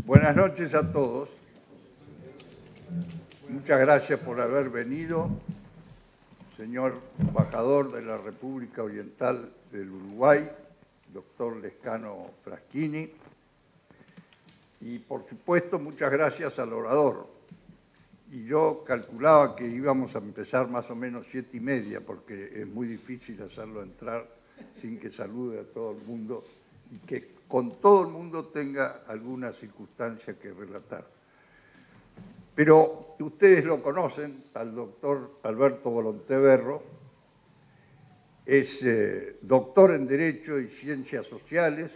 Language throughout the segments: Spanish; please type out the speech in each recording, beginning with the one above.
Buenas noches a todos. Muchas gracias por haber venido, señor embajador de la República Oriental del Uruguay, doctor Lescano Fraschini, y por supuesto muchas gracias al orador. Y yo calculaba que íbamos a empezar más o menos 7:30, porque es muy difícil hacerlo entrar sin que salude a todo el mundo y que con todo el mundo tenga alguna circunstancia que relatar. Pero ustedes lo conocen, al doctor Alberto Volonté-Berro, es doctor en Derecho y Ciencias Sociales,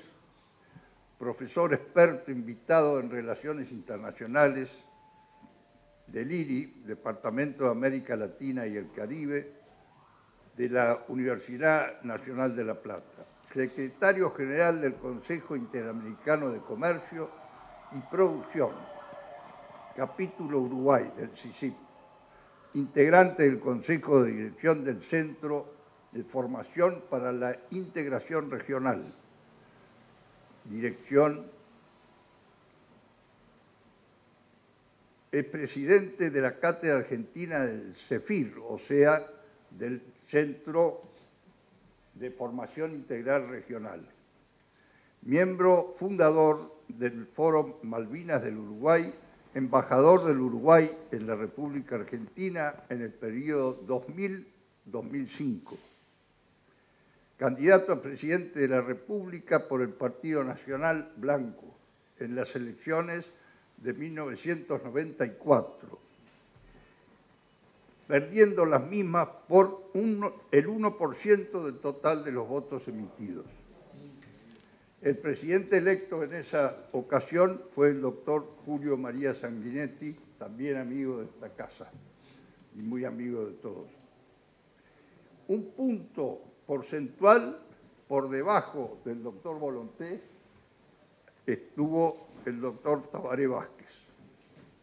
profesor experto invitado en Relaciones Internacionales del IRI, Departamento de América Latina y el Caribe, de la Universidad Nacional de La Plata, secretario general del Consejo Interamericano de Comercio y Producción, capítulo Uruguay del CICIP, integrante del Consejo de Dirección del Centro de Formación para la Integración Regional, dirección. Es presidente de la Cátedra Argentina del CEFIR, o sea, del Centro de Formación Integral Regional. Miembro fundador del Foro Malvinas del Uruguay, embajador del Uruguay en la República Argentina en el periodo 2000-2005. Candidato a presidente de la República por el Partido Nacional Blanco en las elecciones de 1994, perdiendo las mismas por el 1% del total de los votos emitidos. El presidente electo en esa ocasión fue el doctor Julio María Sanguinetti, también amigo de esta casa y muy amigo de todos. Un punto porcentual por debajo del doctor Volonté estuvo el doctor Tabaré Vázquez,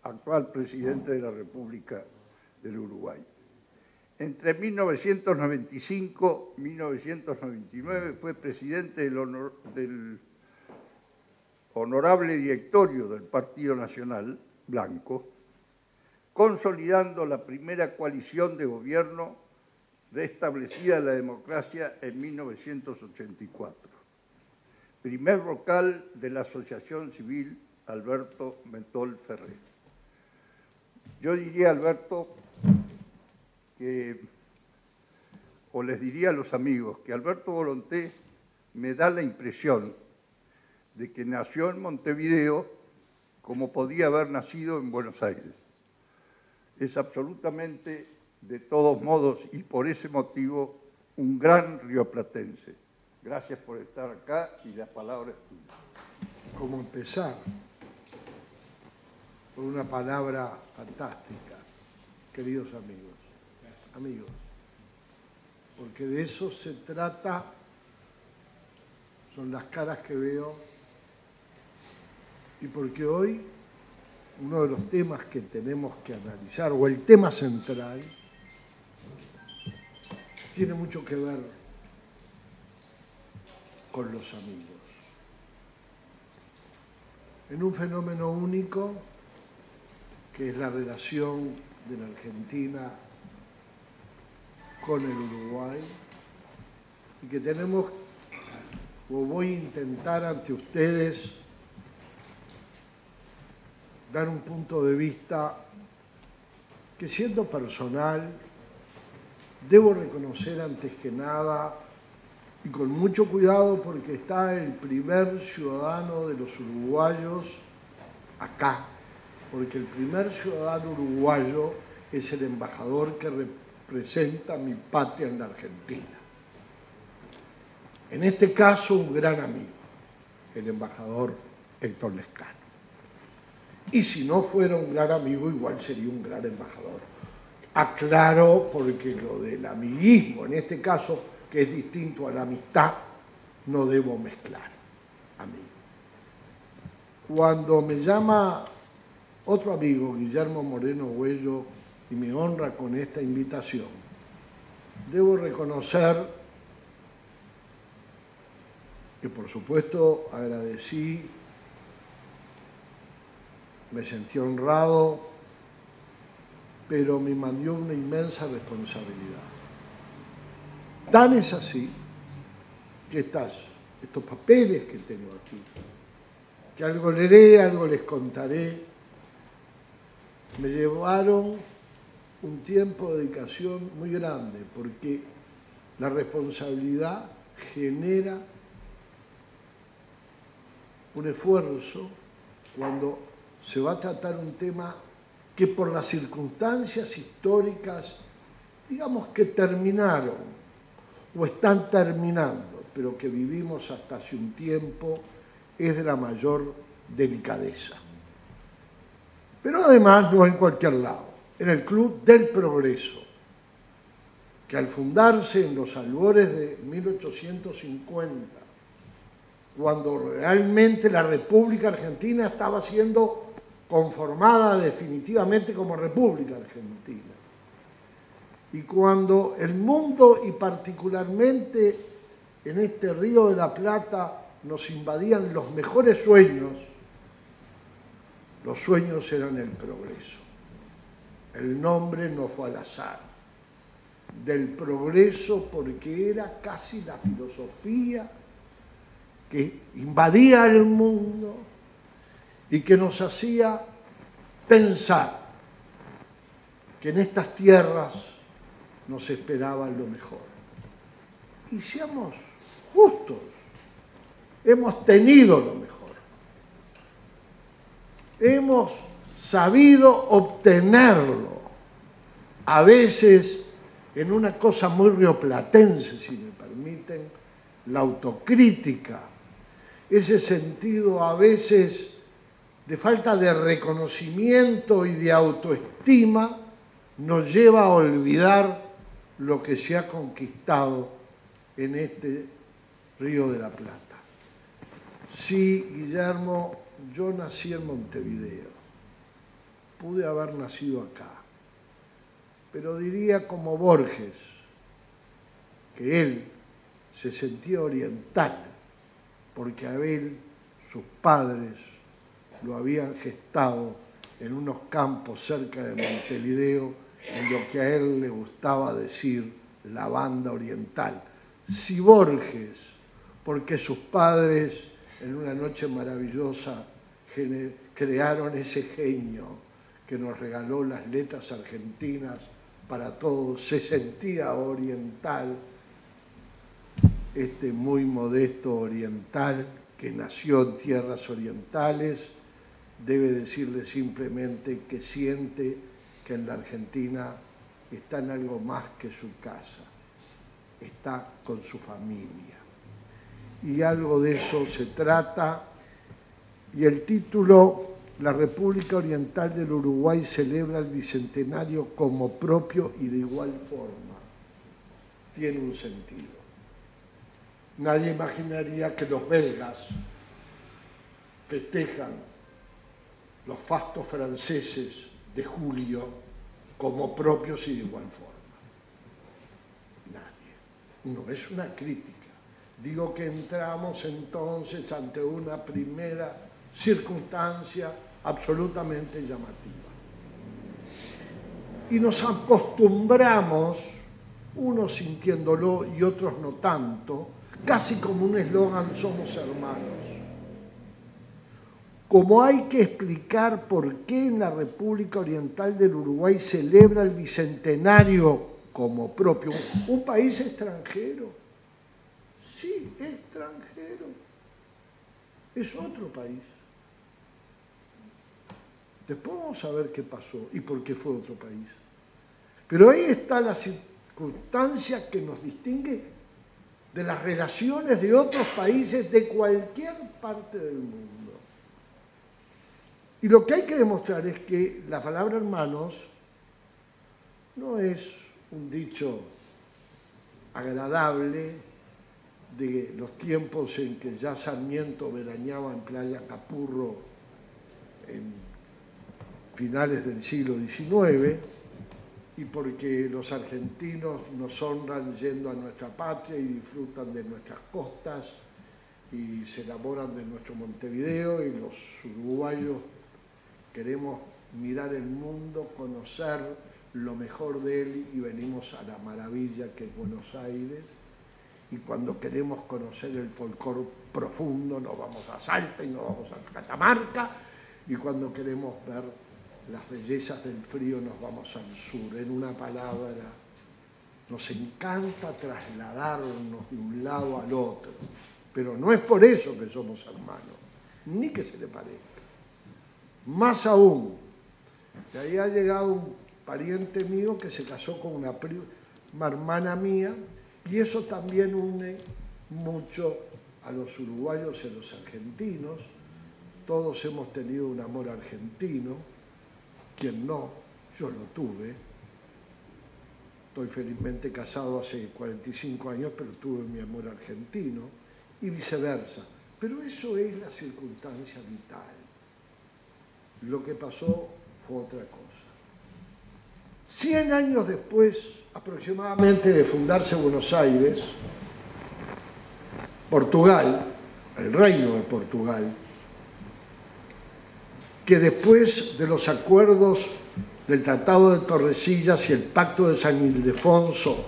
actual presidente de la República del Uruguay. Entre 1995 y 1999 fue presidente del honorable directorio del Partido Nacional Blanco, consolidando la primera coalición de gobierno restablecida la democracia en 1984. Primer vocal de la Asociación Civil Alberto Mentol Ferrer. Yo diría, Alberto, o les diría a los amigos, que Alberto Volonté me da la impresión de que nació en Montevideo como podía haber nacido en Buenos Aires. Es absolutamente, de todos modos, y por ese motivo, un gran rioplatense. Gracias por estar acá y la palabra es tuya. ¿Cómo empezar? Por una palabra fantástica, queridos amigos. Gracias. Amigos, porque de eso se trata, son las caras que veo, y porque hoy uno de los temas que tenemos que analizar, o el tema central, tiene mucho que ver con los amigos. En un fenómeno único, que es la relación de la Argentina con el Uruguay, y que tenemos, o voy a intentar ante ustedes, dar un punto de vista que, siendo personal, debo reconocer antes que nada, y con mucho cuidado porque está el primer ciudadano de los uruguayos acá, porque el primer ciudadano uruguayo es el embajador que representa mi patria en la Argentina. En este caso, un gran amigo, el embajador Héctor Lescano. Y si no fuera un gran amigo, igual sería un gran embajador. Aclaro, porque lo del amiguismo, en este caso, que es distinto a la amistad, no debo mezclar, amigo. Cuando me llama otro amigo, Guillermo Moreno Huello, y me honra con esta invitación, debo reconocer que, por supuesto, agradecí me sentí honrado, pero me mandó una inmensa responsabilidad. Tan es así que estos papeles que tengo aquí, que algo leeré, algo les contaré, me llevaron un tiempo de dedicación muy grande, porque la responsabilidad genera un esfuerzo cuando se va a tratar un tema que por las circunstancias históricas, digamos que terminaron o están terminando, pero que vivimos hasta hace un tiempo, es de la mayor delicadeza. Pero además no en cualquier lado, en el Club del Progreso, que al fundarse en los albores de 1850, cuando realmente la República Argentina estaba siendo conformada definitivamente como República Argentina, y cuando el mundo, y particularmente en este Río de la Plata, nos invadían los mejores sueños, los sueños eran el progreso. El nombre no fue al azar. Del progreso, porque era casi la filosofía que invadía el mundo y que nos hacía pensar que en estas tierras nos esperaba lo mejor. Y seamos justos, hemos tenido lo mejor. Hemos sabido obtenerlo, a veces en una cosa muy rioplatense, si me permiten, la autocrítica, ese sentido a veces de falta de reconocimiento y de autoestima, nos lleva a olvidar lo que se ha conquistado en este Río de la Plata. Sí, Guillermo, yo nací en Montevideo, pude haber nacido acá, pero diría como Borges, que él se sentía oriental, porque a él, sus padres, lo habían gestado en unos campos cerca de Montevideo, en lo que a él le gustaba decir la banda oriental. Si Borges, porque sus padres en una noche maravillosa crearon ese genio que nos regaló las letras argentinas para todos, se sentía oriental, este muy modesto oriental que nació en tierras orientales, debe decirle simplemente que siente que en la Argentina está en algo más que su casa, está con su familia. Y algo de eso se trata, y el título, La República Oriental del Uruguay celebra el Bicentenario como propio y de igual forma, tiene un sentido. Nadie imaginaría que los belgas festejan los fastos franceses de julio como propios y de igual forma. Nadie. No es una crítica. Digo que entramos entonces ante una primera circunstancia absolutamente llamativa. Y nos acostumbramos, unos sintiéndolo y otros no tanto, casi como un eslogan, somos hermanos. Como hay que explicar por qué en la República Oriental del Uruguay celebra el Bicentenario como propio, un país extranjero. Sí, extranjero. Es otro país. Después vamos a ver qué pasó y por qué fue otro país. Pero ahí está la circunstancia que nos distingue de las relaciones de otros países de cualquier parte del mundo. Y lo que hay que demostrar es que la palabra hermanos no es un dicho agradable de los tiempos en que ya Sarmiento veraneaba en Playa Capurro en finales del siglo XIX, y porque los argentinos nos honran yendo a nuestra patria y disfrutan de nuestras costas y se enamoran de nuestro Montevideo, y los uruguayos queremos mirar el mundo, conocer lo mejor de él y venimos a la maravilla que es Buenos Aires. Y cuando queremos conocer el folclore profundo nos vamos a Salta y nos vamos a Catamarca. Y cuando queremos ver las bellezas del frío nos vamos al sur. En una palabra, nos encanta trasladarnos de un lado al otro. Pero no es por eso que somos hermanos, ni que se le parezca. Más aún, de ahí ha llegado un pariente mío que se casó con una hermana mía, y eso también une mucho a los uruguayos y a los argentinos. Todos hemos tenido un amor argentino, quien no, yo lo tuve. Estoy felizmente casado hace 45 años, pero tuve mi amor argentino, y viceversa. Pero eso es la circunstancia vital. Lo que pasó fue otra cosa. 100 años después, aproximadamente, de fundarse Buenos Aires, Portugal, el Reino de Portugal, que después de los acuerdos del Tratado de Tordesillas y el Pacto de San Ildefonso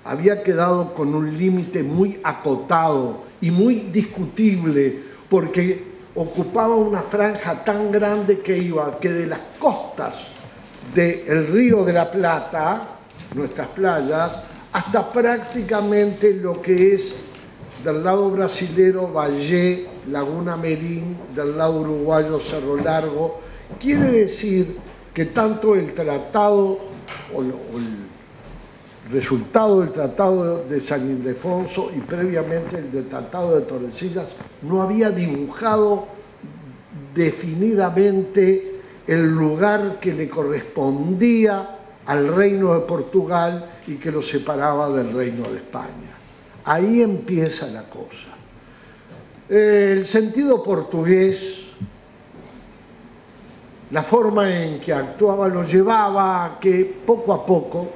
había quedado con un límite muy acotado y muy discutible, porque ocupaba una franja tan grande que iba que de las costas del Río de la Plata, nuestras playas, hasta prácticamente lo que es del lado brasilero Valle, Laguna Merín, del lado uruguayo Cerro Largo. Quiere decir que tanto el tratado o el resultado del Tratado de San Ildefonso y previamente el del Tratado de Tordesillas no había dibujado definidamente el lugar que le correspondía al Reino de Portugal y que lo separaba del Reino de España. Ahí empieza la cosa. El sentido portugués, la forma en que actuaba, lo llevaba a que poco a poco,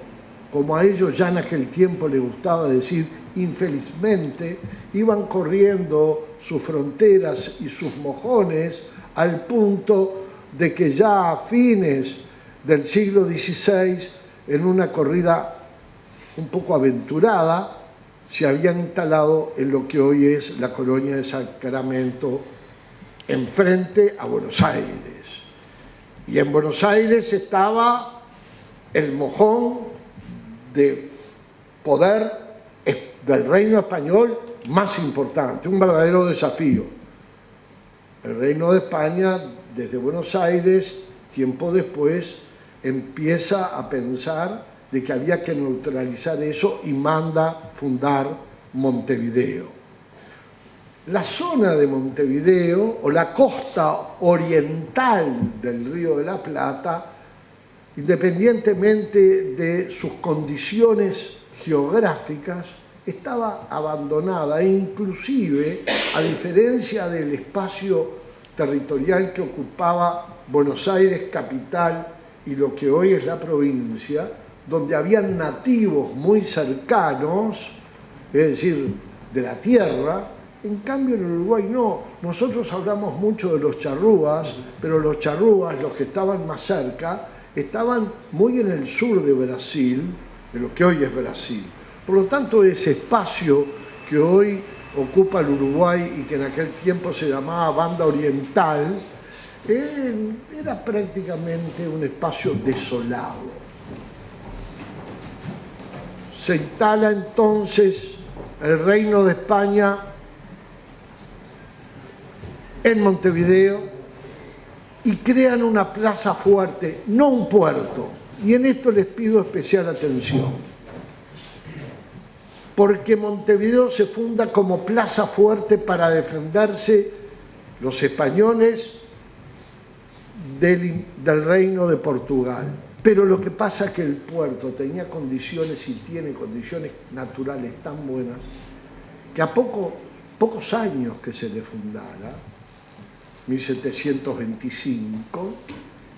como a ellos ya en aquel tiempo les gustaba decir, infelizmente, iban corriendo sus fronteras y sus mojones al punto de que ya a fines del siglo XVI, en una corrida un poco aventurada, se habían instalado en lo que hoy es la colonia de Sacramento, enfrente a Buenos Aires. Y en Buenos Aires estaba el mojón de poder del reino español más importante, un verdadero desafío. El Reino de España, desde Buenos Aires, tiempo después, empieza a pensar de que había que neutralizar eso y manda fundar Montevideo. La zona de Montevideo, o la costa oriental del Río de la Plata, independientemente de sus condiciones geográficas, estaba abandonada e inclusive, a diferencia del espacio territorial que ocupaba Buenos Aires capital y lo que hoy es la provincia, donde habían nativos muy cercanos, es decir, de la tierra. En cambio en Uruguay no. Nosotros hablamos mucho de los charrúas, pero los charrúas, los que estaban más cerca, estaban muy en el sur de Brasil, de lo que hoy es Brasil. Por lo tanto, ese espacio que hoy ocupa el Uruguay y que en aquel tiempo se llamaba Banda Oriental, era prácticamente un espacio desolado. Se instala entonces el Reino de España en Montevideo y crean una plaza fuerte, no un puerto. Y en esto les pido especial atención, porque Montevideo se funda como plaza fuerte para defenderse los españoles del Reino de Portugal. Pero lo que pasa es que el puerto tenía condiciones y tiene condiciones naturales tan buenas que a pocos años que se le fundara, 1725,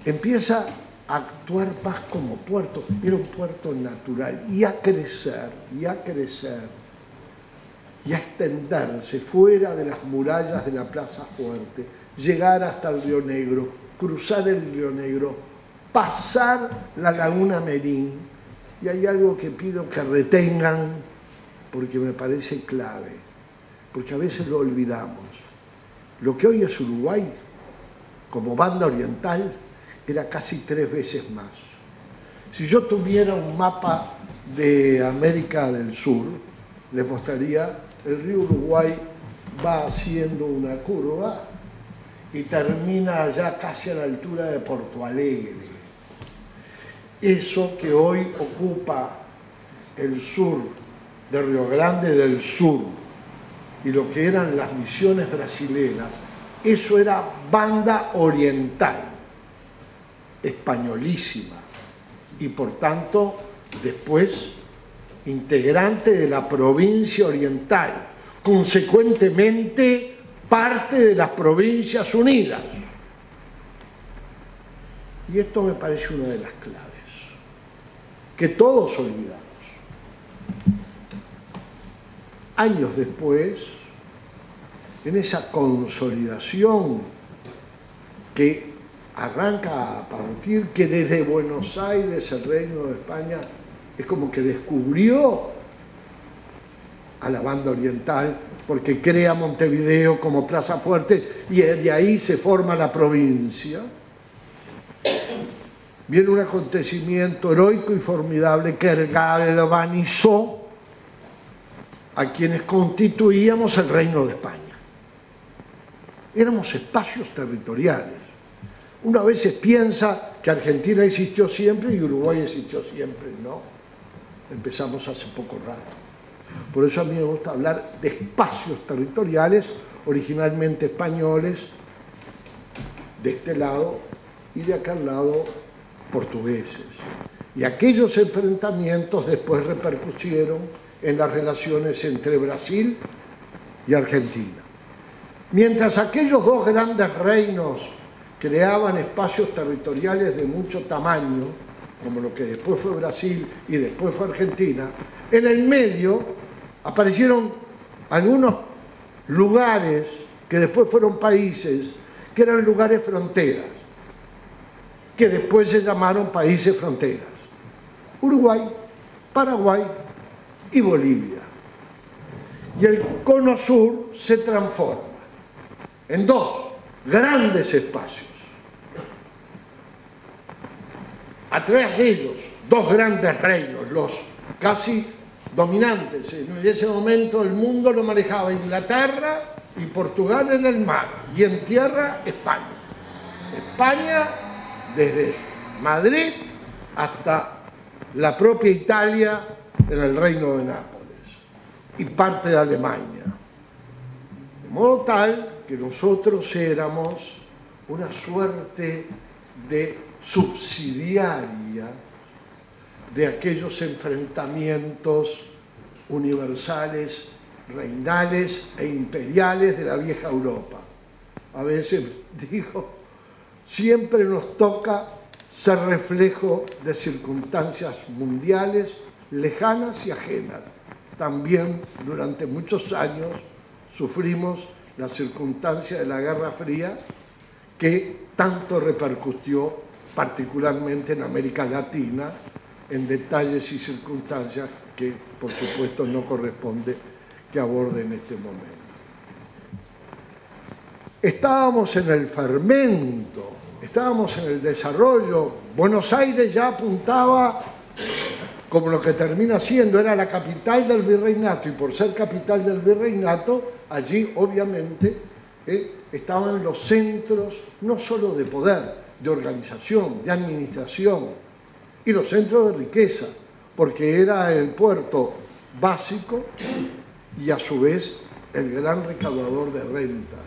empieza a actuar más como puerto. Era un puerto natural y a crecer, y a crecer, y a extenderse fuera de las murallas de la Plaza Fuerte, llegar hasta el Río Negro, cruzar el Río Negro, pasar la laguna Merín. Y hay algo que pido que retengan porque me parece clave, porque a veces lo olvidamos. Lo que hoy es Uruguay, como banda oriental, era casi 3 veces más. Si yo tuviera un mapa de América del Sur, les mostraría el río Uruguay va haciendo una curva y termina allá casi a la altura de Porto Alegre. Eso que hoy ocupa el sur de Río Grande del Sur y lo que eran las misiones brasileras, eso era banda oriental, españolísima, y por tanto después integrante de la provincia oriental, consecuentemente parte de las Provincias Unidas. Y esto me parece una de las claves, que todos olvidamos. Años después, en esa consolidación que arranca a partir que desde Buenos Aires el Reino de España es como que descubrió a la banda oriental, porque crea Montevideo como plaza fuerte y de ahí se forma la provincia. Viene un acontecimiento heroico y formidable que galvanizó a quienes constituíamos el Reino de España. Éramos espacios territoriales. Uno a veces piensa que Argentina existió siempre y Uruguay existió siempre. No, empezamos hace poco rato. Por eso a mí me gusta hablar de espacios territoriales, originalmente españoles, de este lado, y de aquel lado portugueses. Y aquellos enfrentamientos después repercutieron en las relaciones entre Brasil y Argentina. Mientras aquellos dos grandes reinos creaban espacios territoriales de mucho tamaño, como lo que después fue Brasil y después fue Argentina, en el medio aparecieron algunos lugares que después fueron países, que eran lugares fronteras, que después se llamaron países fronteras. Uruguay, Paraguay y Bolivia. Y el cono sur se transforma en dos grandes espacios. A través de ellos, dos grandes reinos, los casi dominantes. En ese momento el mundo lo manejaba Inglaterra y Portugal en el mar, y en tierra España. España desde Madrid hasta la propia Italia en el Reino de Nápoles y parte de Alemania. De modo tal que nosotros éramos una suerte de subsidiaria de aquellos enfrentamientos universales, reinales e imperiales de la vieja Europa. A veces digo, siempre nos toca ser reflejo de circunstancias mundiales lejanas y ajenas. También durante muchos años sufrimos la circunstancia de la Guerra Fría que tanto repercutió particularmente en América Latina, en detalles y circunstancias que por supuesto no corresponde que aborde en este momento. Estábamos en el fermento, estábamos en el desarrollo. Buenos Aires ya apuntaba como lo que termina siendo, era la capital del virreinato, y por ser capital del virreinato, allí obviamente estaban los centros no solo de poder, de organización, de administración, y los centros de riqueza, porque era el puerto básico y a su vez el gran recaudador de rentas.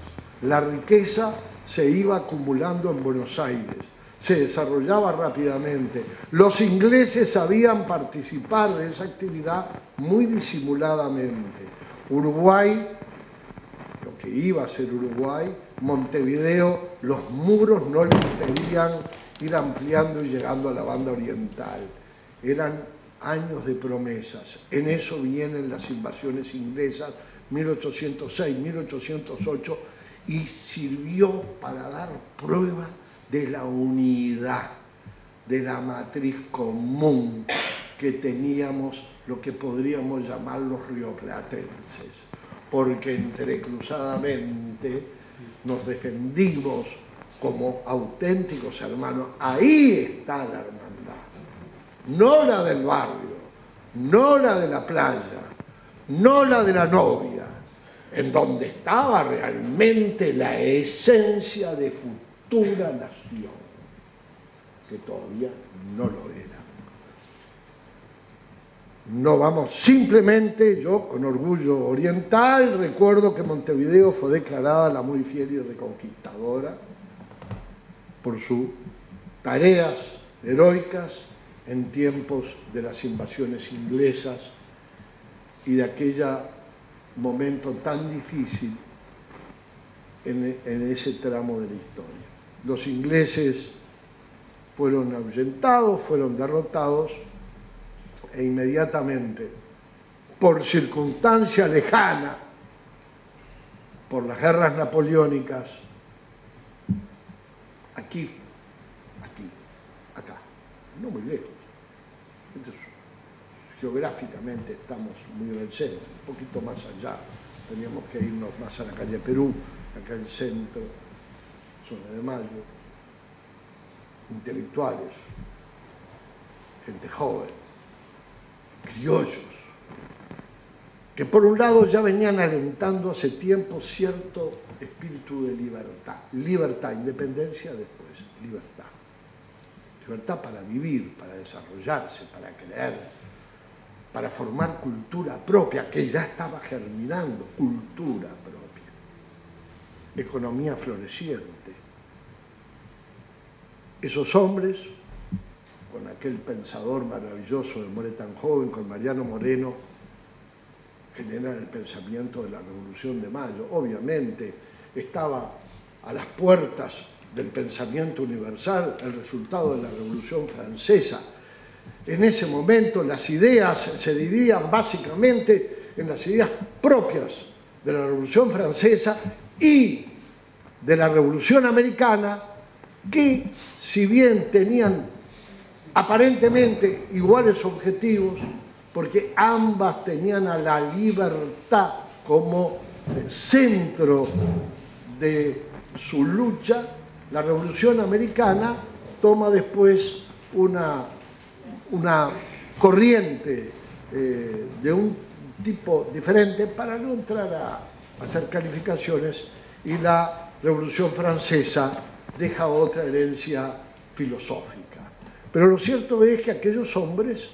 La riqueza se iba acumulando en Buenos Aires, se desarrollaba rápidamente. Los ingleses sabían participar de esa actividad muy disimuladamente. Uruguay, lo que iba a ser Uruguay, Montevideo, los muros no le impedían ir ampliando y llegando a la banda oriental. Eran años de promesas. En eso vienen las invasiones inglesas, 1806, 1808, y sirvió para dar prueba de la unidad, de la matriz común que teníamos, lo que podríamos llamar los rioplatenses, porque entrecruzadamente nos defendimos como auténticos hermanos. Ahí está la hermandad, no la del barrio, no la de la playa, no la de la novia, en donde estaba realmente la esencia de futura nación, que todavía no lo era. No vamos, simplemente yo con orgullo oriental recuerdo que Montevideo fue declarada la muy fiel y reconquistadora por sus tareas heroicas en tiempos de las invasiones inglesas y de aquel momento tan difícil en ese tramo de la historia. Los ingleses fueron ahuyentados, fueron derrotados, e inmediatamente, por circunstancia lejana, por las guerras napoleónicas, aquí, acá, no muy lejos. Entonces, geográficamente estamos muy en el centro, un poquito más allá, teníamos que irnos más a la calle Perú, acá el centro, zona de Mayo, intelectuales, gente joven, criollos, que por un lado ya venían alentando hace tiempo cierto espíritu de libertad, independencia después, libertad para vivir, para desarrollarse, para creer, para formar cultura propia, que ya estaba germinando, cultura propia, economía floreciente. Esos hombres, con aquel pensador maravilloso de More tan joven, con Mariano Moreno, generan el pensamiento de la Revolución de Mayo. Obviamente estaba a las puertas del pensamiento universal el resultado de la Revolución Francesa. En ese momento las ideas se dividían básicamente en las ideas propias de la Revolución Francesa y de la Revolución Americana, que si bien tenían aparentemente iguales objetivos, porque ambas tenían a la libertad como centro de su lucha, la Revolución Americana toma después una corriente de un tipo diferente, para no entrar a hacer calificaciones, y la Revolución Francesa deja otra herencia filosófica. Pero lo cierto es que aquellos hombres,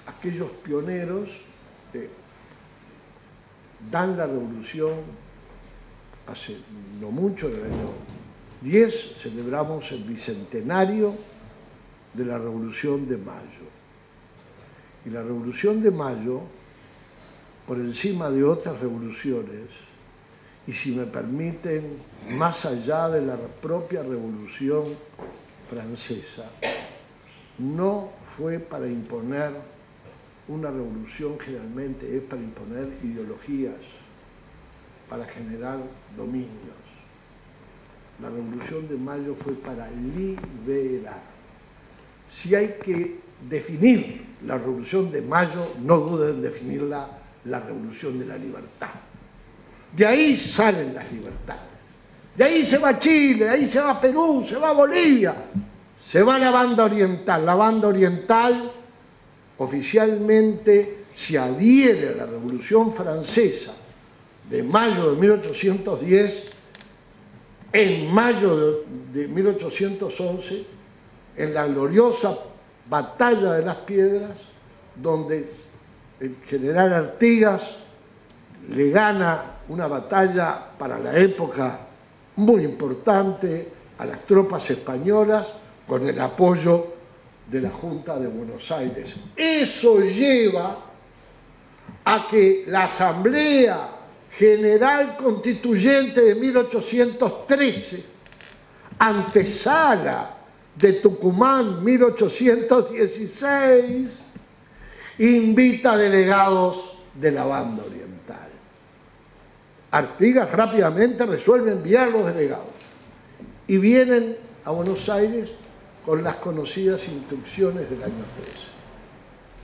aquellos pioneros, dan la revolución hace no mucho, en el año 10, celebramos el bicentenario de la Revolución de Mayo. Y la Revolución de Mayo, por encima de otras revoluciones, y si me permiten, más allá de la propia Revolución Francesa, no fue para imponer una revolución, generalmente es para imponer ideologías, para generar dominios. La Revolución de Mayo fue para liberar. Si hay que definir la Revolución de Mayo, no duden en definirla la Revolución de la Libertad. De ahí salen las libertades. De ahí se va Chile, de ahí se va Perú, se va Bolivia, se va la banda oriental. La banda oriental oficialmente se adhiere a la Revolución Francesa de mayo de 1810, en mayo de 1811, en la gloriosa Batalla de las Piedras, donde el general Artigas le gana una batalla para la época muy importante a las tropas españolas con el apoyo de la Junta de Buenos Aires. Eso lleva a que la Asamblea General Constituyente de 1813, antesala de Tucumán 1816, invita delegados de la banda oriental. Artigas rápidamente resuelve enviar los delegados y vienen a Buenos Aires con las conocidas instrucciones del año 13.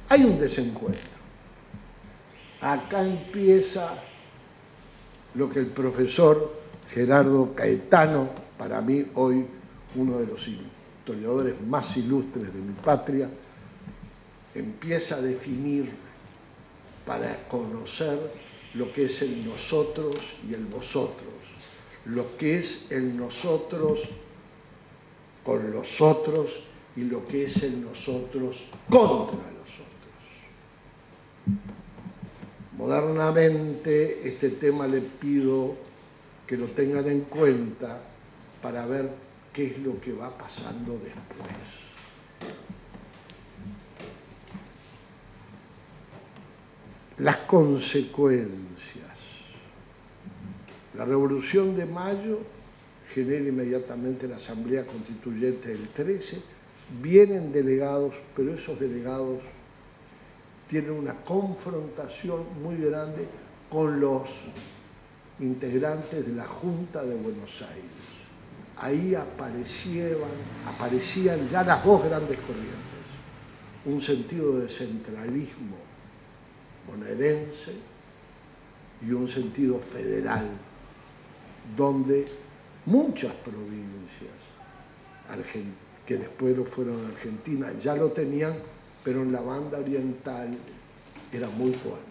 Hay un desencuentro. Acá empieza lo que el profesor Gerardo Caetano, para mí hoy uno de los historiadores más ilustres de mi patria, empieza a definir para conocer lo que es el nosotros y el vosotros, lo que es el nosotros con los otros y lo que es el nosotros contra los otros. Modernamente este tema le pido que lo tengan en cuenta para ver qué es lo que va pasando después. Las consecuencias. La Revolución de Mayo genera inmediatamente la Asamblea Constituyente del 13, vienen delegados, pero esos delegados tienen una confrontación muy grande con los integrantes de la Junta de Buenos Aires. Ahí aparecían ya las dos grandes corrientes, un sentido de centralismo bonaerense y un sentido federal, donde muchas provincias que después lo fueron Argentina ya lo tenían, pero en la banda oriental era muy fuerte.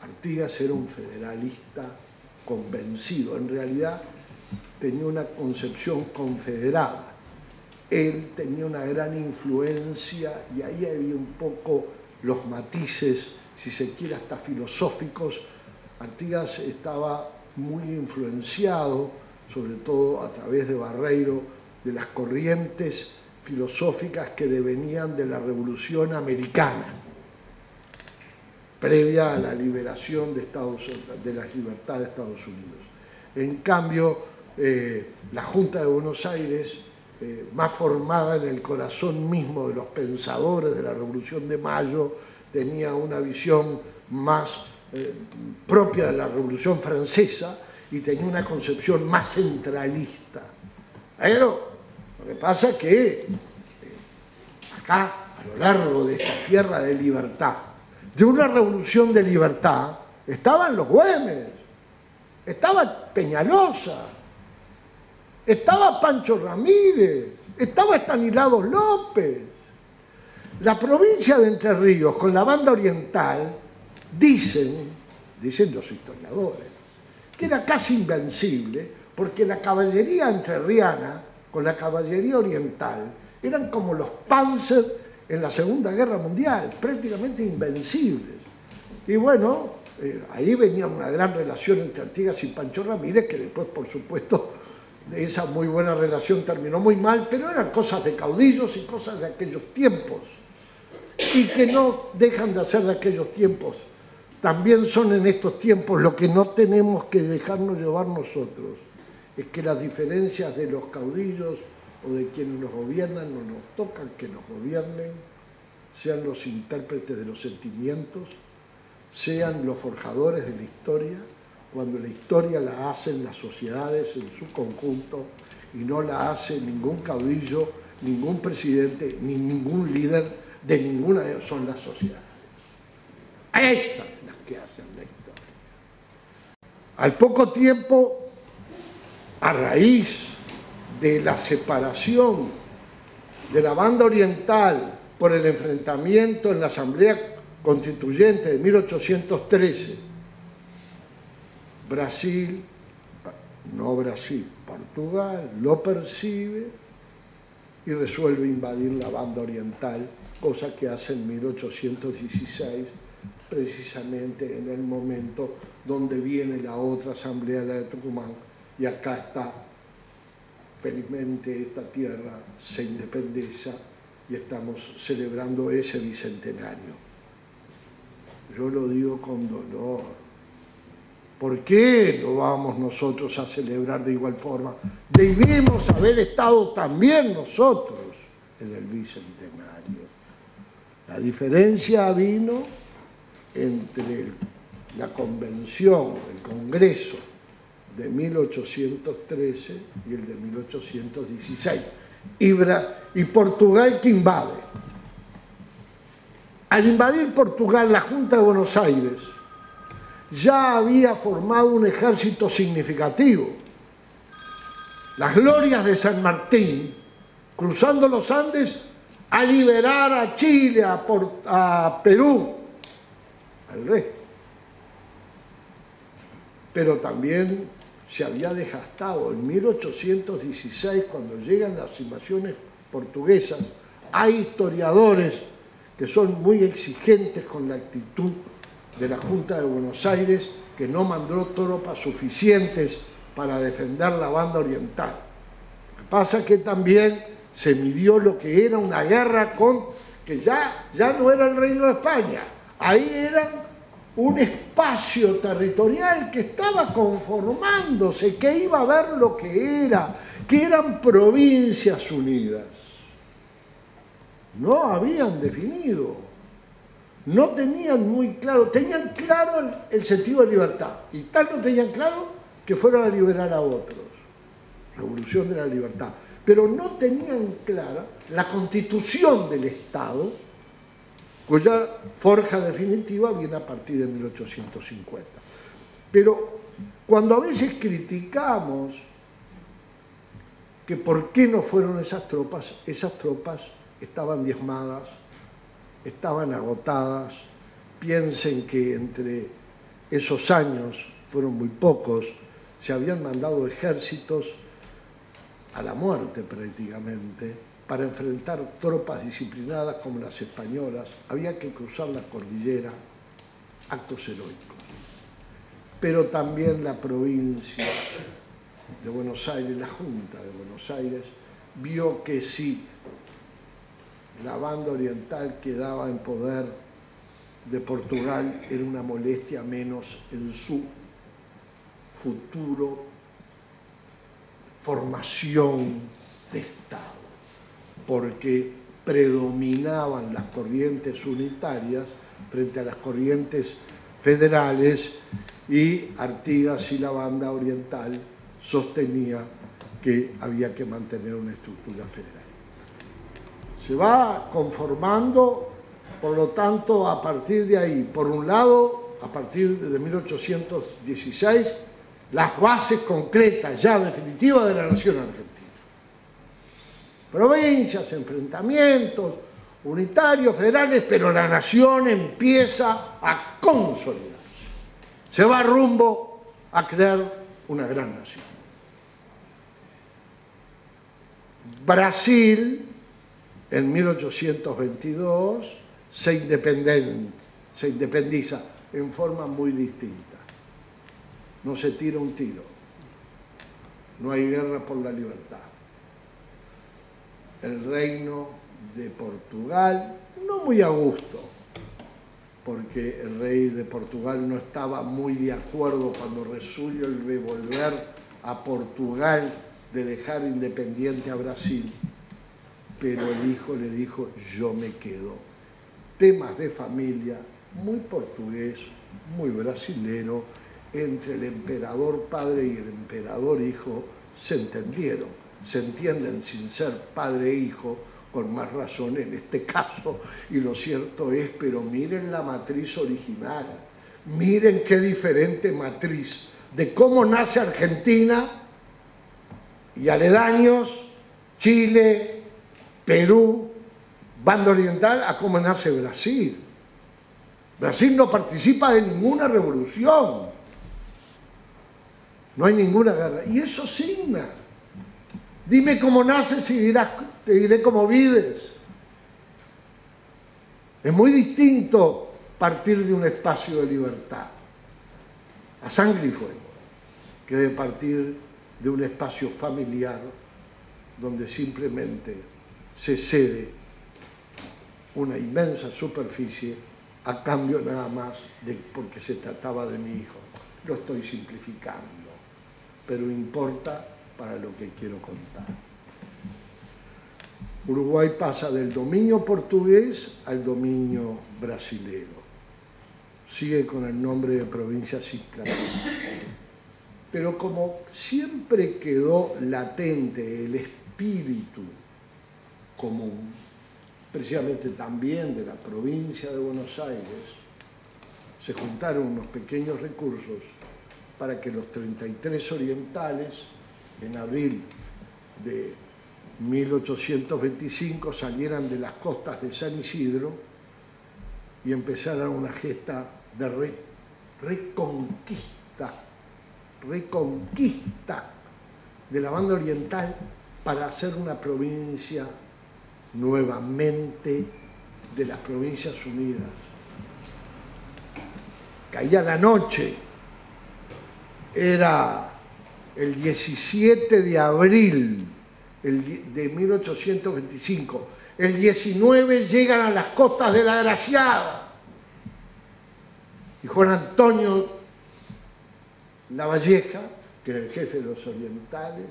Artigas era un federalista convencido, en realidad tenía una concepción confederada. Él tenía una gran influencia y ahí había un poco los matices, si se quiere, hasta filosóficos. Artigas estaba muy influenciado, sobre todo a través de Barreiro, de las corrientes filosóficas que devenían de la Revolución Americana, previa a la liberación de las libertades de Estados Unidos. En cambio, la Junta de Buenos Aires, más formada en el corazón mismo de los pensadores de la Revolución de Mayo, tenía una visión más propia de la Revolución Francesa y tenía una concepción más centralista. Pero lo que pasa es que acá, a lo largo de esta tierra de libertad, de una revolución de libertad, estaban los Güemes, estaba Peñalosa, estaba Pancho Ramírez, estaba Estanislao López. La provincia de Entre Ríos, con la banda oriental, dicen los historiadores, que era casi invencible, porque la caballería entrerriana con la caballería oriental eran como los Panzer en la Segunda Guerra Mundial, prácticamente invencibles. Y bueno, ahí venía una gran relación entre Artigas y Pancho Ramírez, que después, por supuesto, de esa muy buena relación terminó muy mal, pero eran cosas de caudillos y cosas de aquellos tiempos, y que no dejan de ser de aquellos tiempos. También son en estos tiempos. Lo que no tenemos que dejarnos llevar nosotros es que las diferencias de los caudillos o de quienes nos gobiernan no nos tocan que nos gobiernen, sean los intérpretes de los sentimientos, sean los forjadores de la historia, cuando la historia la hacen las sociedades en su conjunto y no la hace ningún caudillo, ningún presidente, ni ningún líder de ninguna de ellas, son las sociedades. Estas las que hacen la historia. Al poco tiempo, a raíz de la separación de la banda oriental por el enfrentamiento en la Asamblea Constituyente de 1813, Portugal lo percibe y resuelve invadir la banda oriental, cosa que hace en 1816, precisamente en el momento donde viene la otra asamblea, la de Tucumán, y acá está, felizmente esta tierra se independiza y estamos celebrando ese bicentenario. Yo lo digo con dolor. ¿Por qué lo vamos nosotros a celebrar de igual forma? Debimos haber estado también nosotros en el bicentenario. La diferencia vino entre la convención, el Congreso de 1813 y el de 1816. Y Portugal que invade. Al invadir Portugal, la Junta de Buenos Aires ya había formado un ejército significativo. Las glorias de San Martín, cruzando los Andes a liberar a Chile, a Perú, al resto. Pero también se había desgastado. En 1816, cuando llegan las invasiones portuguesas, hay historiadores que son muy exigentes con la actitud de la Junta de Buenos Aires, que no mandó tropas suficientes para defender la banda oriental. Lo que pasa es que también se midió lo que era una guerra que ya no era el Reino de España, ahí era un espacio territorial que estaba conformándose, que iba a ver lo que eran provincias unidas. No habían definido, no tenían muy claro, tenían claro el sentido de libertad, y tanto tenían claro que fueron a liberar a otros, Revolución de la Libertad, pero no tenían clara la constitución del Estado, cuya forja definitiva viene a partir de 1850. Pero cuando a veces criticamos que por qué no fueron esas tropas estaban diezmadas, estaban agotadas. Piensen que entre esos años, fueron muy pocos, se habían mandado ejércitos a la muerte prácticamente para enfrentar tropas disciplinadas como las españolas. Había que cruzar la cordillera, actos heroicos. Pero también la provincia de Buenos Aires, la Junta de Buenos Aires, vio que si la banda oriental quedaba en poder de Portugal, era una molestia menos en su futuro formación de Estado, porque predominaban las corrientes unitarias frente a las corrientes federales, y Artigas y la banda oriental sostenía que había que mantener una estructura federal. Se va conformando, por lo tanto, a partir de ahí, por un lado, a partir de 1816, las bases concretas, ya definitivas, de la nación argentina. Provincias, enfrentamientos, unitarios, federales, pero la nación empieza a consolidarse. Se va rumbo a crear una gran nación. Brasil, en 1822, se independiza en forma muy distinta. No se tira un tiro, no hay guerra por la libertad. El reino de Portugal, no muy a gusto, porque el rey de Portugal no estaba muy de acuerdo cuando resuelve el devolver a Portugal de dejar independiente a Brasil, pero el hijo le dijo: yo me quedo. Temas de familia, muy portugués, muy brasilero. Entre el emperador padre y el emperador hijo se entendieron, se entienden sin ser padre e hijo, con más razón en este caso, y lo cierto es, pero miren la matriz original, miren qué diferente matriz de cómo nace Argentina y aledaños, Chile, Perú, banda oriental, a cómo nace Brasil. Brasil no participa de ninguna revolución, no hay ninguna guerra, y eso signa. Dime cómo naces y te diré cómo vives. Es muy distinto partir de un espacio de libertad a sangre y fuego que de partir de un espacio familiar donde simplemente se cede una inmensa superficie a cambio nada más de porque se trataba de mi hijo. Lo estoy simplificando, pero importa para lo que quiero contar. Uruguay pasa del dominio portugués al dominio brasilero. Sigue con el nombre de provincia cisplatina. Pero como siempre quedó latente el espíritu común, precisamente también de la provincia de Buenos Aires, se juntaron unos pequeños recursos para que los 33 orientales, en abril de 1825, salieran de las costas de San Isidro y empezaran una gesta de reconquista de la banda oriental para hacer una provincia nuevamente de las Provincias Unidas. Caía la noche, era el 17 de abril de 1825. El 19 llegan a las costas de la Graciada y Juan Antonio Lavalleja, que era el jefe de los orientales,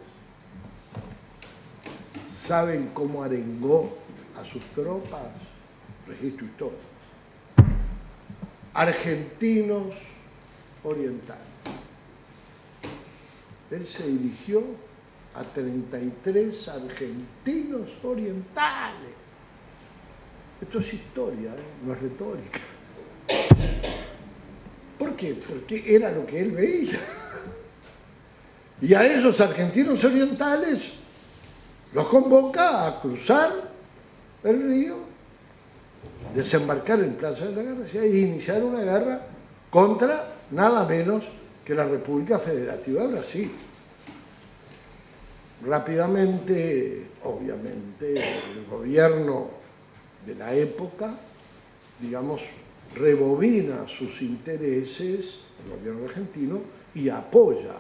¿saben cómo arengó a sus tropas? Registro histórico. Argentinos orientales. Él se dirigió a 33 argentinos orientales. Esto es historia, no es retórica. ¿Por qué? Porque era lo que él veía. Y a esos argentinos orientales los convoca a cruzar el río, desembarcar en Plaza de la Gracia e iniciar una guerra contra nada menos que la República Federativa de Brasil. Rápidamente, obviamente, el gobierno de la época, digamos, rebobina sus intereses, el gobierno argentino, y apoya,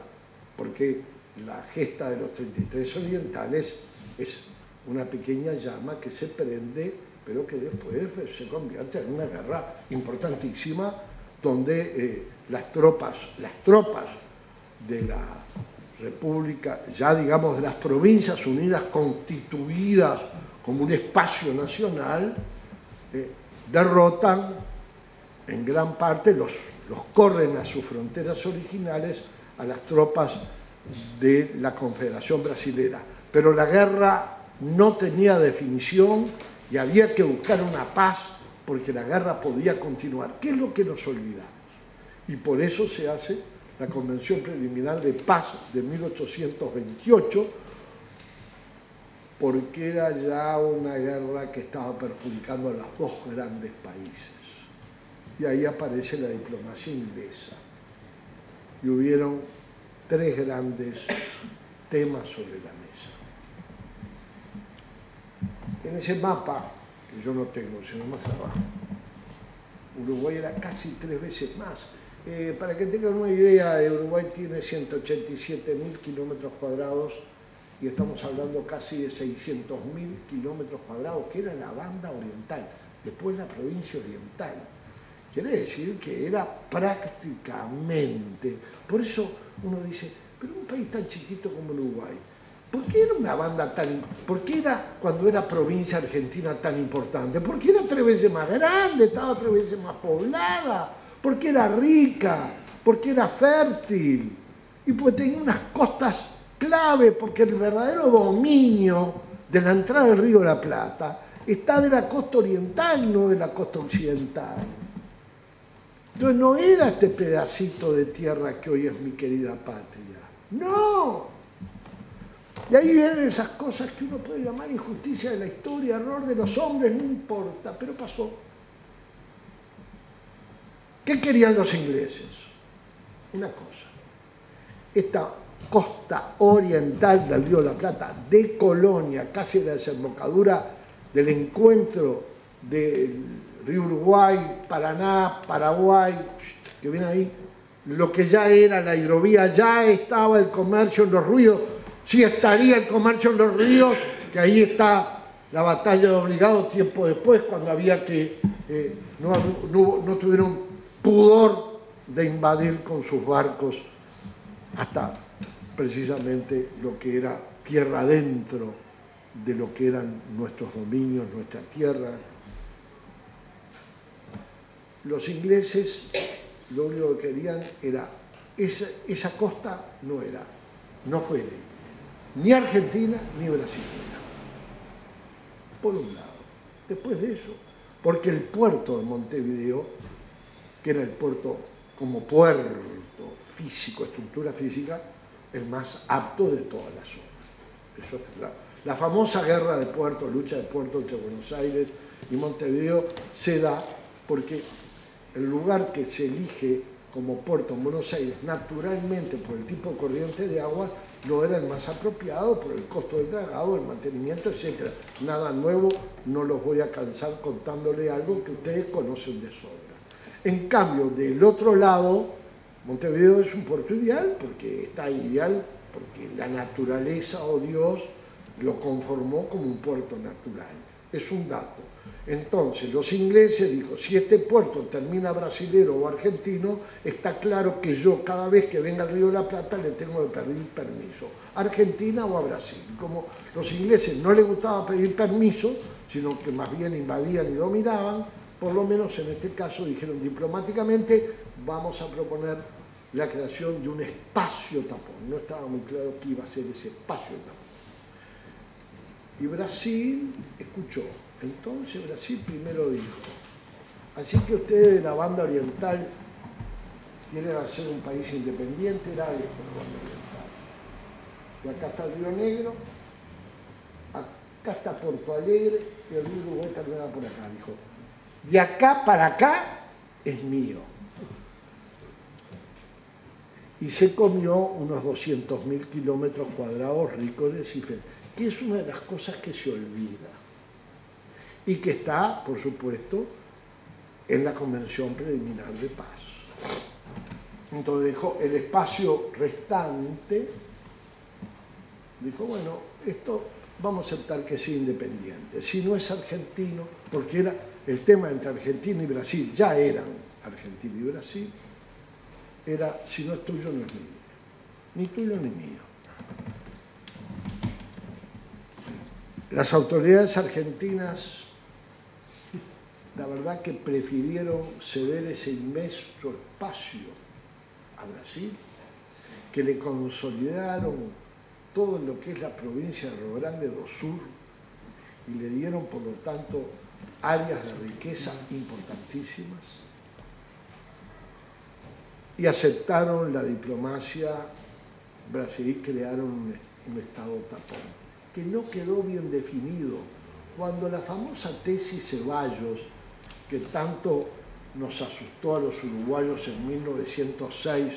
porque la gesta de los 33 orientales es una pequeña llama que se prende, pero que después se convierte en una guerra importantísima, donde las tropas de la República, ya digamos de las Provincias Unidas constituidas como un espacio nacional, derrotan en gran parte, los corren a sus fronteras originales a las tropas de la Confederación Brasilera. Pero la guerra no tenía definición y había que buscar una paz porque la guerra podía continuar. ¿Qué es lo que nos olvidamos? Y por eso se hace la Convención Preliminar de Paz de 1828, porque era ya una guerra que estaba perjudicando a los dos grandes países. Y ahí aparece la diplomacia inglesa. Y hubieron tres grandes temas sobre la mesa. En ese mapa, que yo no tengo, sino más abajo, Uruguay era casi 3 veces más. Para que tengan una idea, Uruguay tiene 187.000 kilómetros cuadrados y estamos hablando casi de 600.000 kilómetros cuadrados, que era la banda oriental, después la provincia oriental. Quiere decir que era prácticamente, por eso uno dice, pero un país tan chiquito como Uruguay, ¿por qué era una banda tan, por qué era cuando era provincia argentina tan importante? ¿Por qué era 3 veces más grande, estaba 3 veces más poblada? ¿Por qué era rica? ¿Por qué era fértil? Y pues tenía unas costas clave, porque el verdadero dominio de la entrada del Río de la Plata está de la costa oriental, no de la costa occidental. Entonces no era este pedacito de tierra que hoy es mi querida patria. ¡No! Y ahí vienen esas cosas que uno puede llamar injusticia de la historia, error de los hombres, no importa, pero pasó. ¿Qué querían los ingleses? Una cosa. Esta costa oriental del Río de la Plata, de Colonia, casi la desembocadura del encuentro del Río Uruguay, Paraná, Paraguay, que viene ahí, lo que ya era la hidrovía, ya estaba el comercio en los ríos, sí estaría el comercio en los ríos, que ahí está la batalla de Obligado tiempo después, cuando había que, no tuvieron pudor de invadir con sus barcos hasta precisamente lo que era tierra adentro de lo que eran nuestros dominios, nuestra tierra. Los ingleses lo único que querían era esa costa no fue ni Argentina ni Brasil. Por un lado. Después de eso, porque el puerto de Montevideo, que era el puerto como puerto físico, estructura física, el más apto de toda la zona. Eso es claro. La famosa guerra de puertos, lucha de puertos entre Buenos Aires y Montevideo se da porque el lugar que se elige como puerto en Buenos Aires, naturalmente por el tipo de corriente de agua, no era el más apropiado por el costo del dragado, el mantenimiento, etc. Nada nuevo, no los voy a cansar contándole algo que ustedes conocen de sobra. En cambio, del otro lado, Montevideo es un puerto ideal, porque está ideal, porque la naturaleza o Dios lo conformó como un puerto natural. Es un dato. Entonces, los ingleses dijo, si este puerto termina brasilero o argentino, está claro que yo cada vez que venga al Río de la Plata le tengo que pedir permiso, a Argentina o a Brasil. Como los ingleses no les gustaba pedir permiso, sino que más bien invadían y dominaban, por lo menos en este caso dijeron diplomáticamente, vamos a proponer la creación de un espacio tapón. No estaba muy claro qué iba a ser ese espacio tapón. Y Brasil escuchó. Entonces Brasil primero dijo, así que ustedes de la banda oriental quieren hacer un país independiente, era esto la banda oriental. Y acá está el Río Negro, acá está Porto Alegre y el Río Uruguay termina por acá, dijo. De acá para acá es mío. Y se comió unos 200.000 kilómetros cuadrados ricos de cifre, que es una de las cosas que se olvida. Y que está, por supuesto, en la Convención Preliminar de Paz. Entonces dejó el espacio restante, dijo, bueno, esto vamos a aceptar que sea independiente. Si no es argentino, porque era el tema entre Argentina y Brasil, ya eran Argentina y Brasil, era, si no es tuyo, no es mío. Ni tuyo ni mío. Las autoridades argentinas, la verdad que prefirieron ceder ese inmenso espacio a Brasil, que le consolidaron todo lo que es la provincia de Río Grande do Sur y le dieron, por lo tanto, áreas de riqueza importantísimas y aceptaron la diplomacia brasileña y crearon un Estado tapón, que no quedó bien definido. Cuando la famosa tesis Ceballos, que tanto nos asustó a los uruguayos en 1906,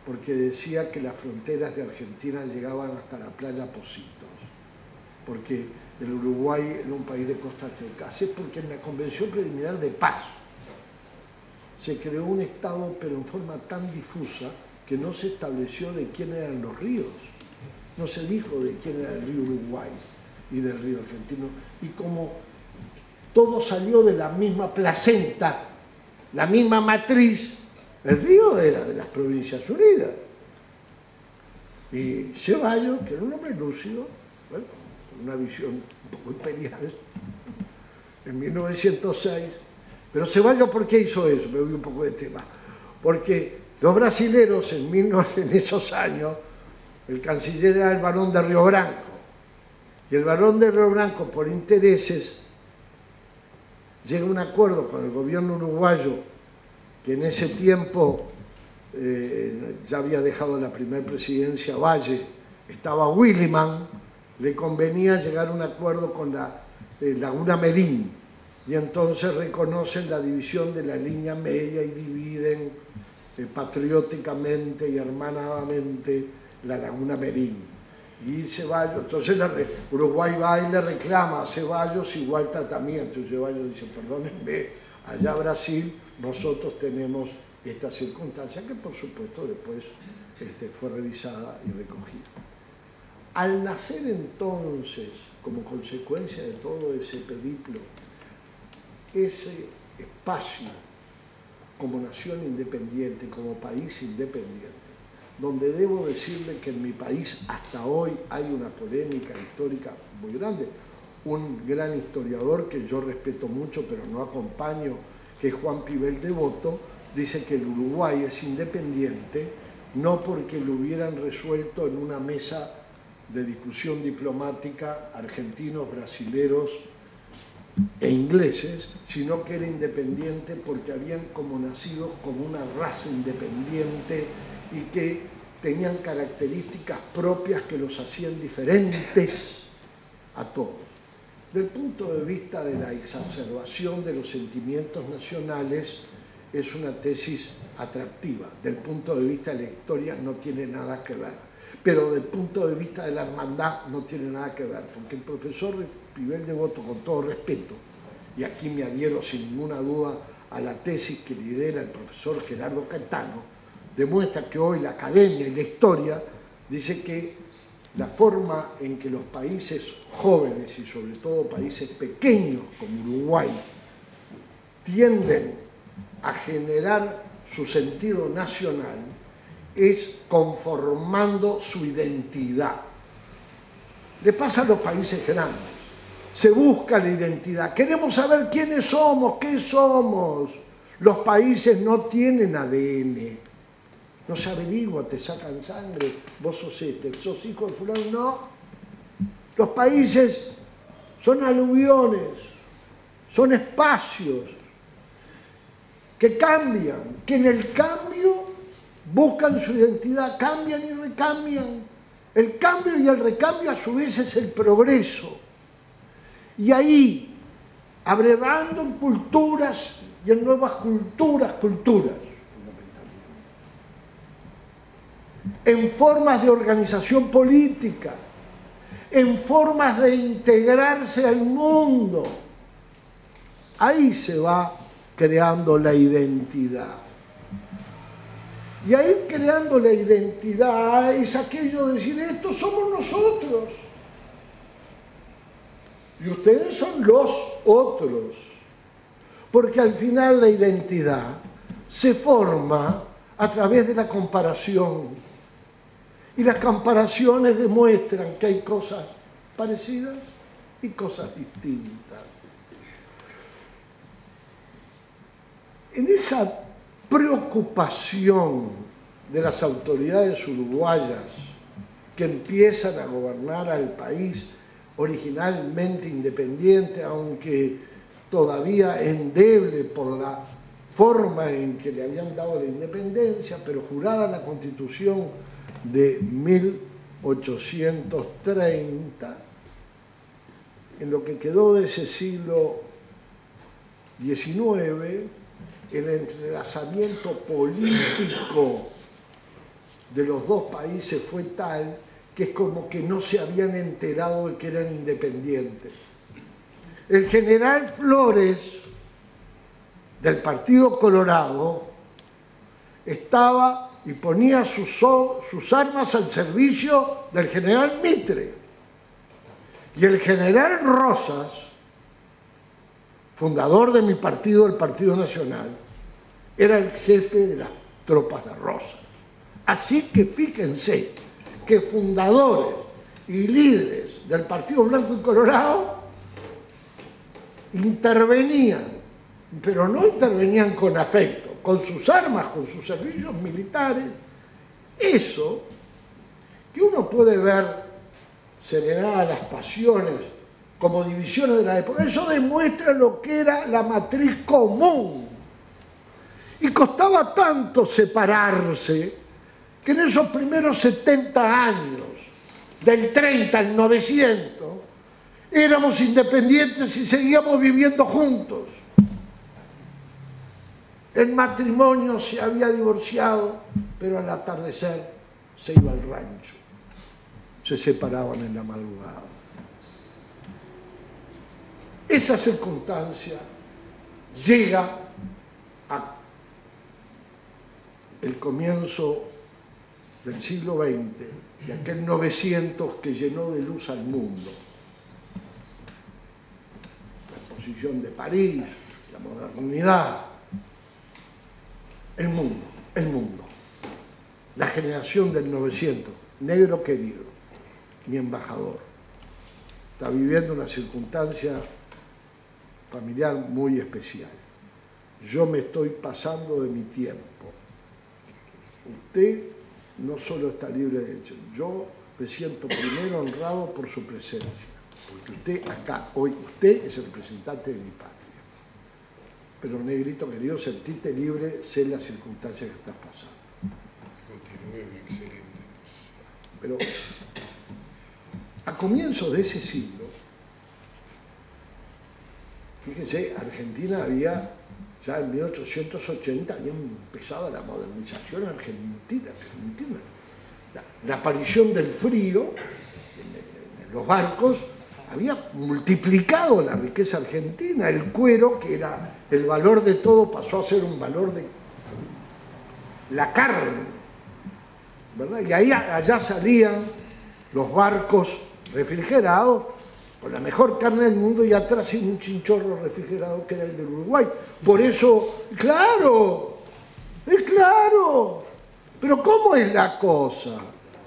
porque decía que las fronteras de Argentina llegaban hasta la playa Pocitos, porque el Uruguay era un país de costa atlántica, es porque en la Convención Preliminar de Paz se creó un Estado, pero en forma tan difusa que no se estableció de quién eran los ríos, no se dijo de quién era el río Uruguay y del río argentino, y como todo salió de la misma placenta, la misma matriz, el río era de las Provincias Unidas. Y Ceballos, que era un hombre lúcido, bueno, con una visión un poco imperial, en 1906, pero Ceballos, ¿por qué hizo eso? Me voy un poco de tema. Porque los brasileros en esos años, el canciller era el barón de Río Branco, y el barón de Río Branco, por intereses, llega a un acuerdo con el gobierno uruguayo, que en ese tiempo ya había dejado la primera presidencia Valle, estaba Williman, le convenía llegar a un acuerdo con la Laguna Merín, y entonces reconocen la división de la línea media y dividen patrióticamente y hermanadamente la Laguna Merín. Y Ceballos, entonces Uruguay va y le reclama a Ceballos igual tratamiento, y Ceballos dice, perdónenme, allá Brasil nosotros tenemos esta circunstancia que por supuesto después fue revisada y recogida. Al nacer entonces, como consecuencia de todo ese periplo, ese espacio como nación independiente, como país independiente, donde debo decirle que en mi país hasta hoy hay una polémica histórica muy grande. Un gran historiador que yo respeto mucho pero no acompaño, que es Juan Pibel Devoto, dice que el Uruguay es independiente no porque lo hubieran resuelto en una mesa de discusión diplomática argentinos, brasileros e ingleses, sino que era independiente porque habían como nacido como una raza independiente y que tenían características propias que los hacían diferentes a todos. Del punto de vista de la exacerbación de los sentimientos nacionales, es una tesis atractiva. Del punto de vista de la historia no tiene nada que ver. Pero del punto de vista de la hermandad no tiene nada que ver, porque el profesor Pivel Devoto, con todo respeto, y aquí me adhiero sin ninguna duda a la tesis que lidera el profesor Gerardo Caetano, demuestra que hoy la academia y la historia dice que la forma en que los países jóvenes y sobre todo países pequeños como Uruguay tienden a generar su sentido nacional es conformando su identidad. Le pasa a los países grandes. Se busca la identidad. Queremos saber quiénes somos, qué somos. Los países no tienen ADN. No se averigua, te sacan sangre, vos sos sos hijo de fulano. No. Los países son aluviones, son espacios que cambian, que en el cambio buscan su identidad, cambian y recambian. El cambio y el recambio a su vez es el progreso. Y ahí, abrevando en culturas y en nuevas culturas, en formas de organización política, en formas de integrarse al mundo, ahí se va creando la identidad. Y ahí creando la identidad es aquello de decir, estos somos nosotros. Y ustedes son los otros. Porque al final la identidad se forma a través de la comparación. Y las comparaciones demuestran que hay cosas parecidas y cosas distintas. En esa preocupación de las autoridades uruguayas que empiezan a gobernar al país originalmente independiente, aunque todavía endeble por la forma en que le habían dado la independencia, pero jurada la Constitución de 1830, en lo que quedó de ese siglo XIX, el entrelazamiento político de los dos países fue tal que es como que no se habían enterado de que eran independientes. El general Flores, del Partido Colorado, estaba y ponía sus armas al servicio del general Mitre. Y el general Rosas, fundador de mi partido, el Partido Nacional, era el jefe de las tropas de Rosas. Así que fíjense que fundadores y líderes del Partido Blanco y Colorado intervenían, pero no intervenían con afecto, con sus armas, con sus servicios militares. Eso, que uno puede ver serenadas las pasiones como divisiones de la época, eso demuestra lo que era la matriz común. Y costaba tanto separarse que en esos primeros 70 años, del 30 al 900, éramos independientes y seguíamos viviendo juntos. El matrimonio se había divorciado, pero al atardecer se iba al rancho. Se separaban en la madrugada. Esa circunstancia llega a el comienzo del siglo XX, de aquel 900 que llenó de luz al mundo. La exposición de París, la modernidad, el mundo. La generación del 900, negro querido, mi embajador, está viviendo una circunstancia familiar muy especial. Yo me estoy pasando de mi tiempo. Usted no solo está libre de hecho. Yo me siento primero honrado por su presencia, porque usted acá, hoy, usted es el representante de mi patria. Pero, negrito querido, sentirte libre, sé las circunstancias que estás pasando. Continúe, excelente. Pero a comienzos de ese siglo, fíjense, Argentina había, ya en 1880, había empezado la modernización argentina. La aparición del frío en los barcos había multiplicado la riqueza argentina. El cuero, que era el valor de todo, pasó a ser un valor de la carne, ¿verdad? Y allá salían los barcos refrigerados con la mejor carne del mundo y atrás en un chinchorro refrigerado que era el del Uruguay. Por eso, claro, es claro. Pero ¿cómo es la cosa?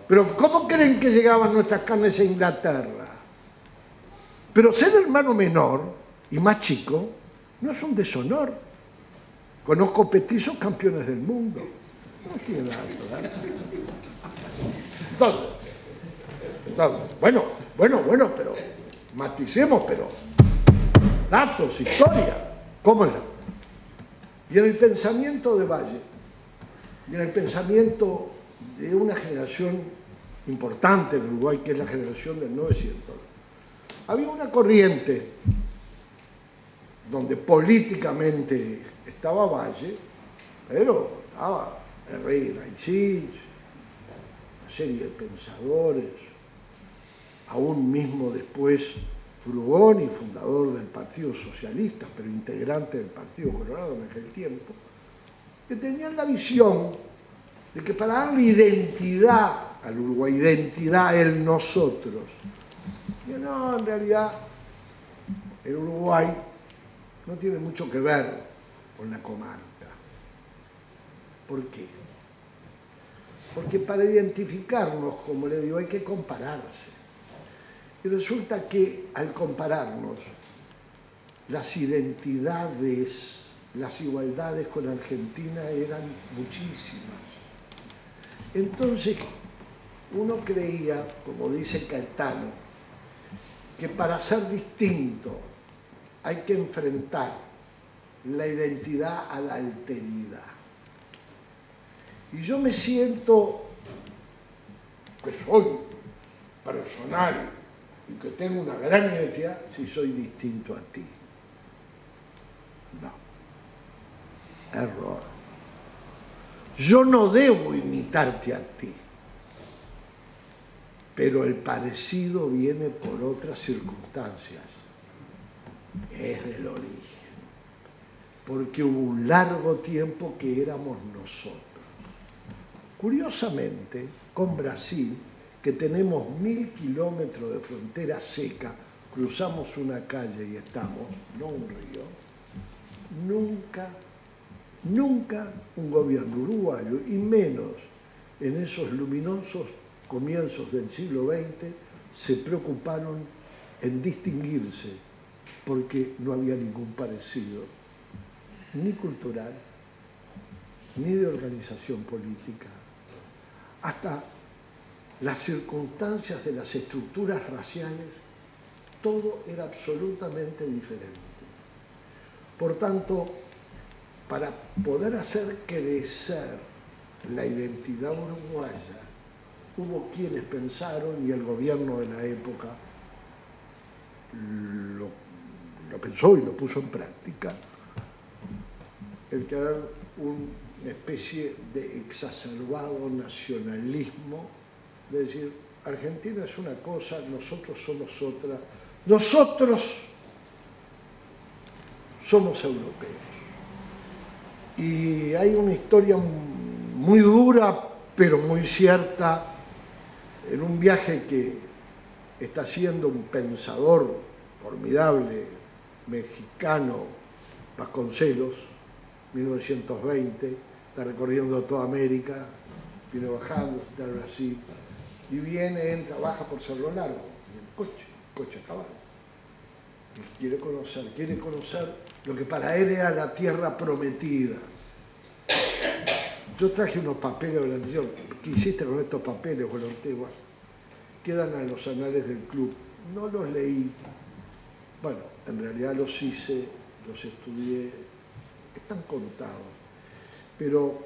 ¿Pero cómo creen que llegaban nuestras carnes a Inglaterra? Pero ser hermano menor y más chico no es un deshonor. Conozco petizos campeones del mundo. No tiene nada que ver. Entonces, bueno, pero maticemos, pero datos, historia, ¿cómo es? Y en el pensamiento de Valle, y en el pensamiento de una generación importante en Uruguay, que es la generación del 900, había una corriente donde políticamente estaba Valle, pero estaba Herrera y Sitch, una serie de pensadores, aún mismo después Frugoni, fundador del Partido Socialista, pero integrante del Partido Colorado en aquel tiempo, que tenían la visión de que para darle identidad al Uruguay, identidad el nosotros, y no, en realidad el Uruguay no tiene mucho que ver con la comarca. ¿Por qué? Porque para identificarnos, como le digo, hay que compararse. Y resulta que al compararnos, las identidades, las igualdades con Argentina eran muchísimas. Entonces, uno creía, como dice Caetano, que para ser distinto hay que enfrentar la identidad a la alteridad. Y yo me siento que soy personal y que tengo una gran identidad si soy distinto a ti. No. Error. Yo no debo imitarte a ti, pero el parecido viene por otras circunstancias. Es del origen. Porque hubo un largo tiempo que éramos nosotros. Curiosamente, con Brasil, que tenemos 1000 kilómetros de frontera seca, cruzamos una calle y estamos, no un río, nunca un gobierno uruguayo, y menos en esos luminosos comienzos del siglo XX, se preocuparon en distinguirse, porque no había ningún parecido, ni cultural, ni de organización política. Hasta las circunstancias de las estructuras raciales, todo era absolutamente diferente. Por tanto, para poder hacer crecer la identidad uruguaya, hubo quienes pensaron, y el gobierno de la época lo pensó y lo puso en práctica, el crear una especie de exacerbado nacionalismo, de decir, Argentina es una cosa, nosotros somos otra, nosotros somos europeos. Y hay una historia muy dura, pero muy cierta, en un viaje que está haciendo un pensador formidable mexicano, Vasconcelos, 1920, está recorriendo toda América, viene bajando, está en Brasil, y viene, entra, baja por Cerro Largo, en el coche a caballo. Y quiere conocer lo que para él era la tierra prometida. Yo traje unos papeles, ¿qué hiciste con estos papeles, Volontegua? Quedan a los anales del club. No los leí. Bueno, en realidad los hice, los estudié, están contados. Pero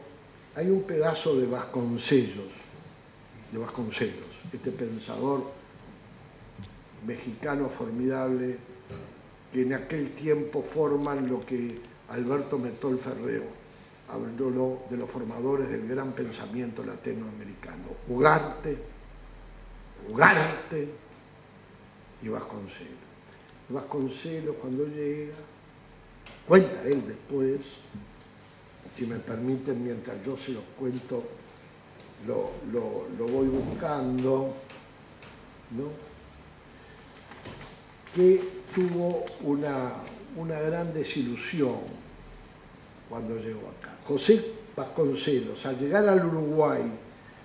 hay un pedazo de Vasconcelos, este pensador mexicano formidable, que en aquel tiempo forman lo que Alberto Metol Ferrero habló de los formadores del gran pensamiento latinoamericano. Ugarte y Vasconcelos. Vasconcelos, cuando llega, cuenta él después, si me permiten, mientras yo se los cuento, lo voy buscando, ¿no? Que tuvo una gran desilusión cuando llegó acá. José Vasconcelos, al llegar al Uruguay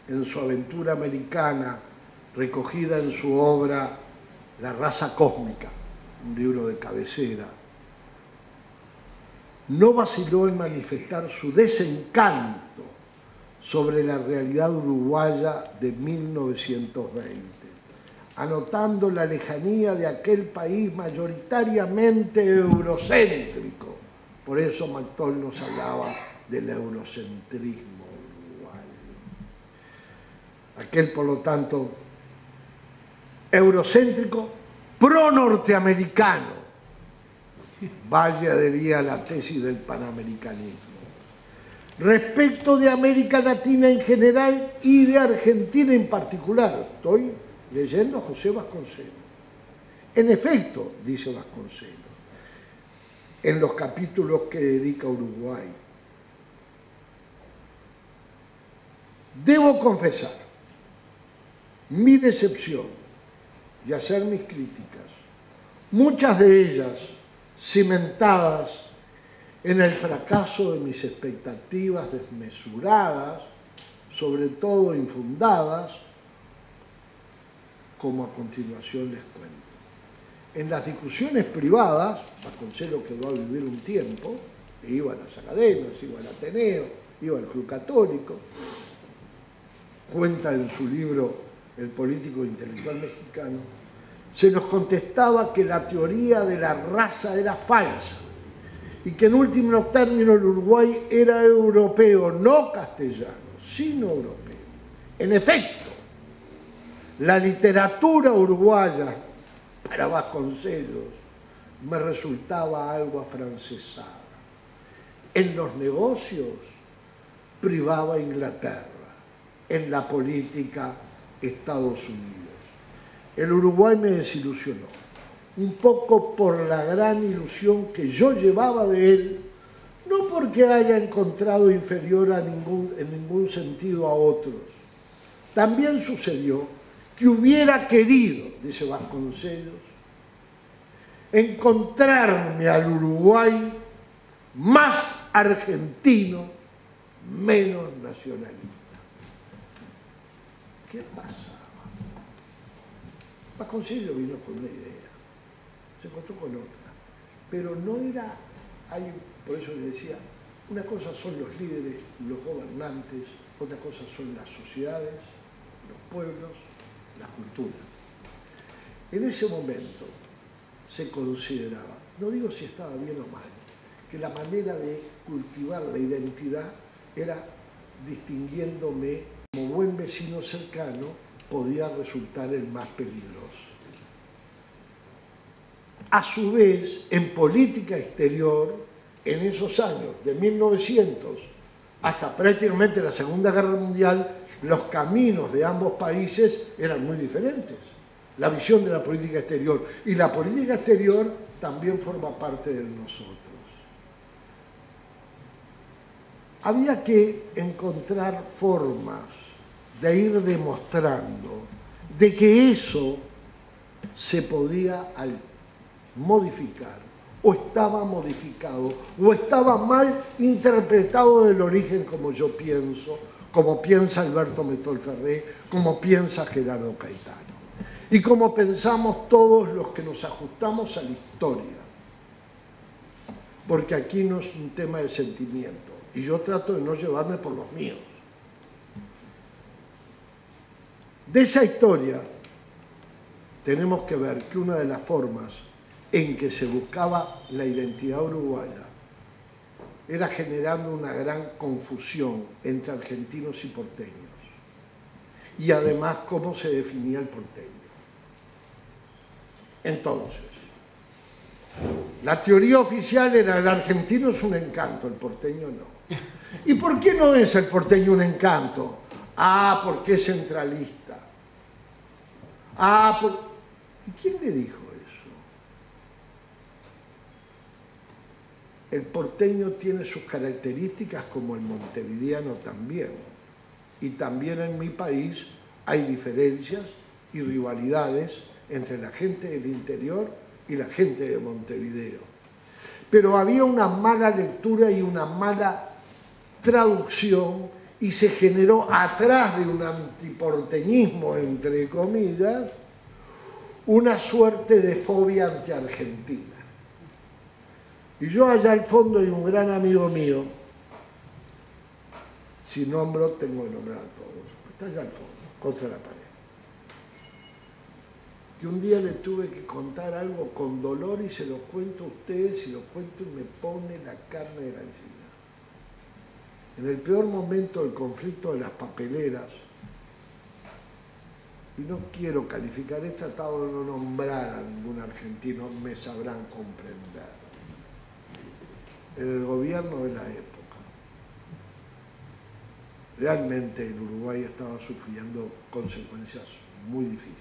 en su aventura americana, recogida en su obra La raza cósmica, un libro de cabecera, no vaciló en manifestar su desencanto sobre la realidad uruguaya de 1920, anotando la lejanía de aquel país mayoritariamente eurocéntrico. Por eso Metol nos hablaba del eurocentrismo uruguayo. Aquel, por lo tanto, eurocéntrico pro-norteamericano. Valle adhería a la tesis del panamericanismo. Respecto de América Latina en general y de Argentina en particular, estoy leyendo a José Vasconcelos. En efecto, dice Vasconcelos, en los capítulos que dedica a Uruguay, debo confesar mi decepción y hacer mis críticas, muchas de ellas cimentadas en el fracaso de mis expectativas desmesuradas, sobre todo infundadas, como a continuación les cuento. En las discusiones privadas, Vasconcelos quedó a vivir un tiempo, e iba a las academias, iba al Ateneo, iba al Club Católico, cuenta en su libro El político intelectual mexicano, se nos contestaba que la teoría de la raza era falsa y que en último término el Uruguay era europeo, no castellano, sino europeo. En efecto, la literatura uruguaya para Vasconcelos me resultaba algo afrancesada. En los negocios privaba Inglaterra, en la política Estados Unidos. El Uruguay me desilusionó, un poco por la gran ilusión que yo llevaba de él, no porque haya encontrado inferior en ningún sentido a otros. También sucedió que hubiera querido, dice Vasconcelos, encontrarme al Uruguay más argentino, menos nacionalista. ¿Qué pasa? Vasconcelos vino con una idea, se encontró con otra, pero no era, por eso les decía, una cosa son los líderes, los gobernantes, otra cosa son las sociedades, los pueblos, la cultura. En ese momento se consideraba, no digo si estaba bien o mal, que la manera de cultivar la identidad era distinguiéndome como buen vecino cercano, podía resultar el más peligroso. A su vez, en política exterior, en esos años, de 1900 hasta prácticamente la Segunda Guerra Mundial, los caminos de ambos países eran muy diferentes. La visión de la política exterior. Y la política exterior también forma parte de nosotros. Había que encontrar formas de ir demostrando de que eso se podía modificar, o estaba modificado, o estaba mal interpretado del origen, como yo pienso, como piensa Alberto Metol Ferré, como piensa Gerardo Caetano, y como pensamos todos los que nos ajustamos a la historia, porque aquí no es un tema de sentimiento, y yo trato de no llevarme por los míos. De esa historia tenemos que ver que una de las formas en que se buscaba la identidad uruguaya era generando una gran confusión entre argentinos y porteños. Y además, cómo se definía el porteño. Entonces, la teoría oficial era: el argentino es un encanto, el porteño no. ¿Y por qué no es el porteño un encanto? Ah, porque es centralista. ¿Y quién le dijo eso? El porteño tiene sus características, como el montevideano también. Y también en mi país hay diferencias y rivalidades entre la gente del interior y la gente de Montevideo. Pero había una mala lectura y una mala traducción, y se generó, atrás de un antiporteñismo, entre comillas, una suerte de fobia anti-argentina. Y yo allá al fondo hay un gran amigo mío, si nombro, tengo que nombrar a todos, está allá al fondo, contra la pared, que un día le tuve que contar algo con dolor y se lo cuento a ustedes, y lo cuento y me pone la carne de gallina. En el peor momento del conflicto de las papeleras, y no quiero calificar, he tratado de no nombrar a ningún argentino, me sabrán comprender, en el gobierno de la época, realmente el Uruguay estaba sufriendo consecuencias muy difíciles,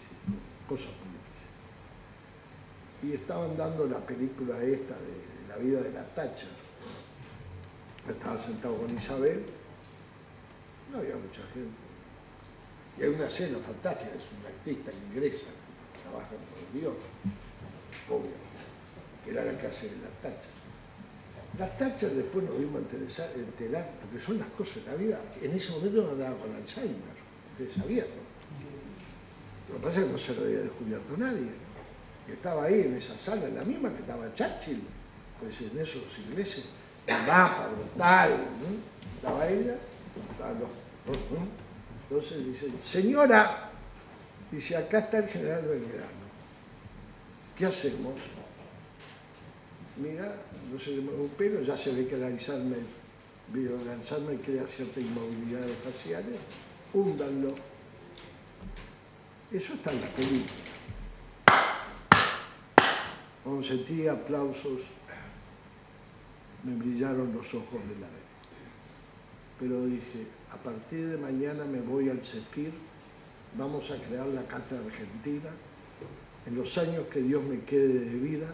cosas muy difíciles. Y estaban dando la película esta de la vida de la Thatcher. Estaba sentado con Isabel, no había mucha gente. Y hay una escena fantástica, es una artista inglesa, trabaja con el guión, obvio, que era la casa de la Thatcher. La Thatcher después nos vimos a enterar, porque son las cosas de la vida. En ese momento no andaba con Alzheimer, ustedes sabían, ¿no? Lo que pasa es que no se lo había descubierto nadie. Que estaba ahí en esa sala, en la misma que estaba Churchill, pues en esos ingleses, el mapa brutal, ¿no? Estaba ella, estaban los... Entonces dice: señora, dice, acá está el general Belgrano, ¿qué hacemos? Mira, no se le mueve un pelo, ya se ve que el Alzheimer crea cierta inmovilidad faciales, húndanlo. Eso está en la película. Cuando sentí aplausos, me brillaron los ojos de la vez. Pero dije, a partir de mañana me voy al CEFIR, vamos a crear la Cátedra Argentina. En los años que Dios me quede de vida,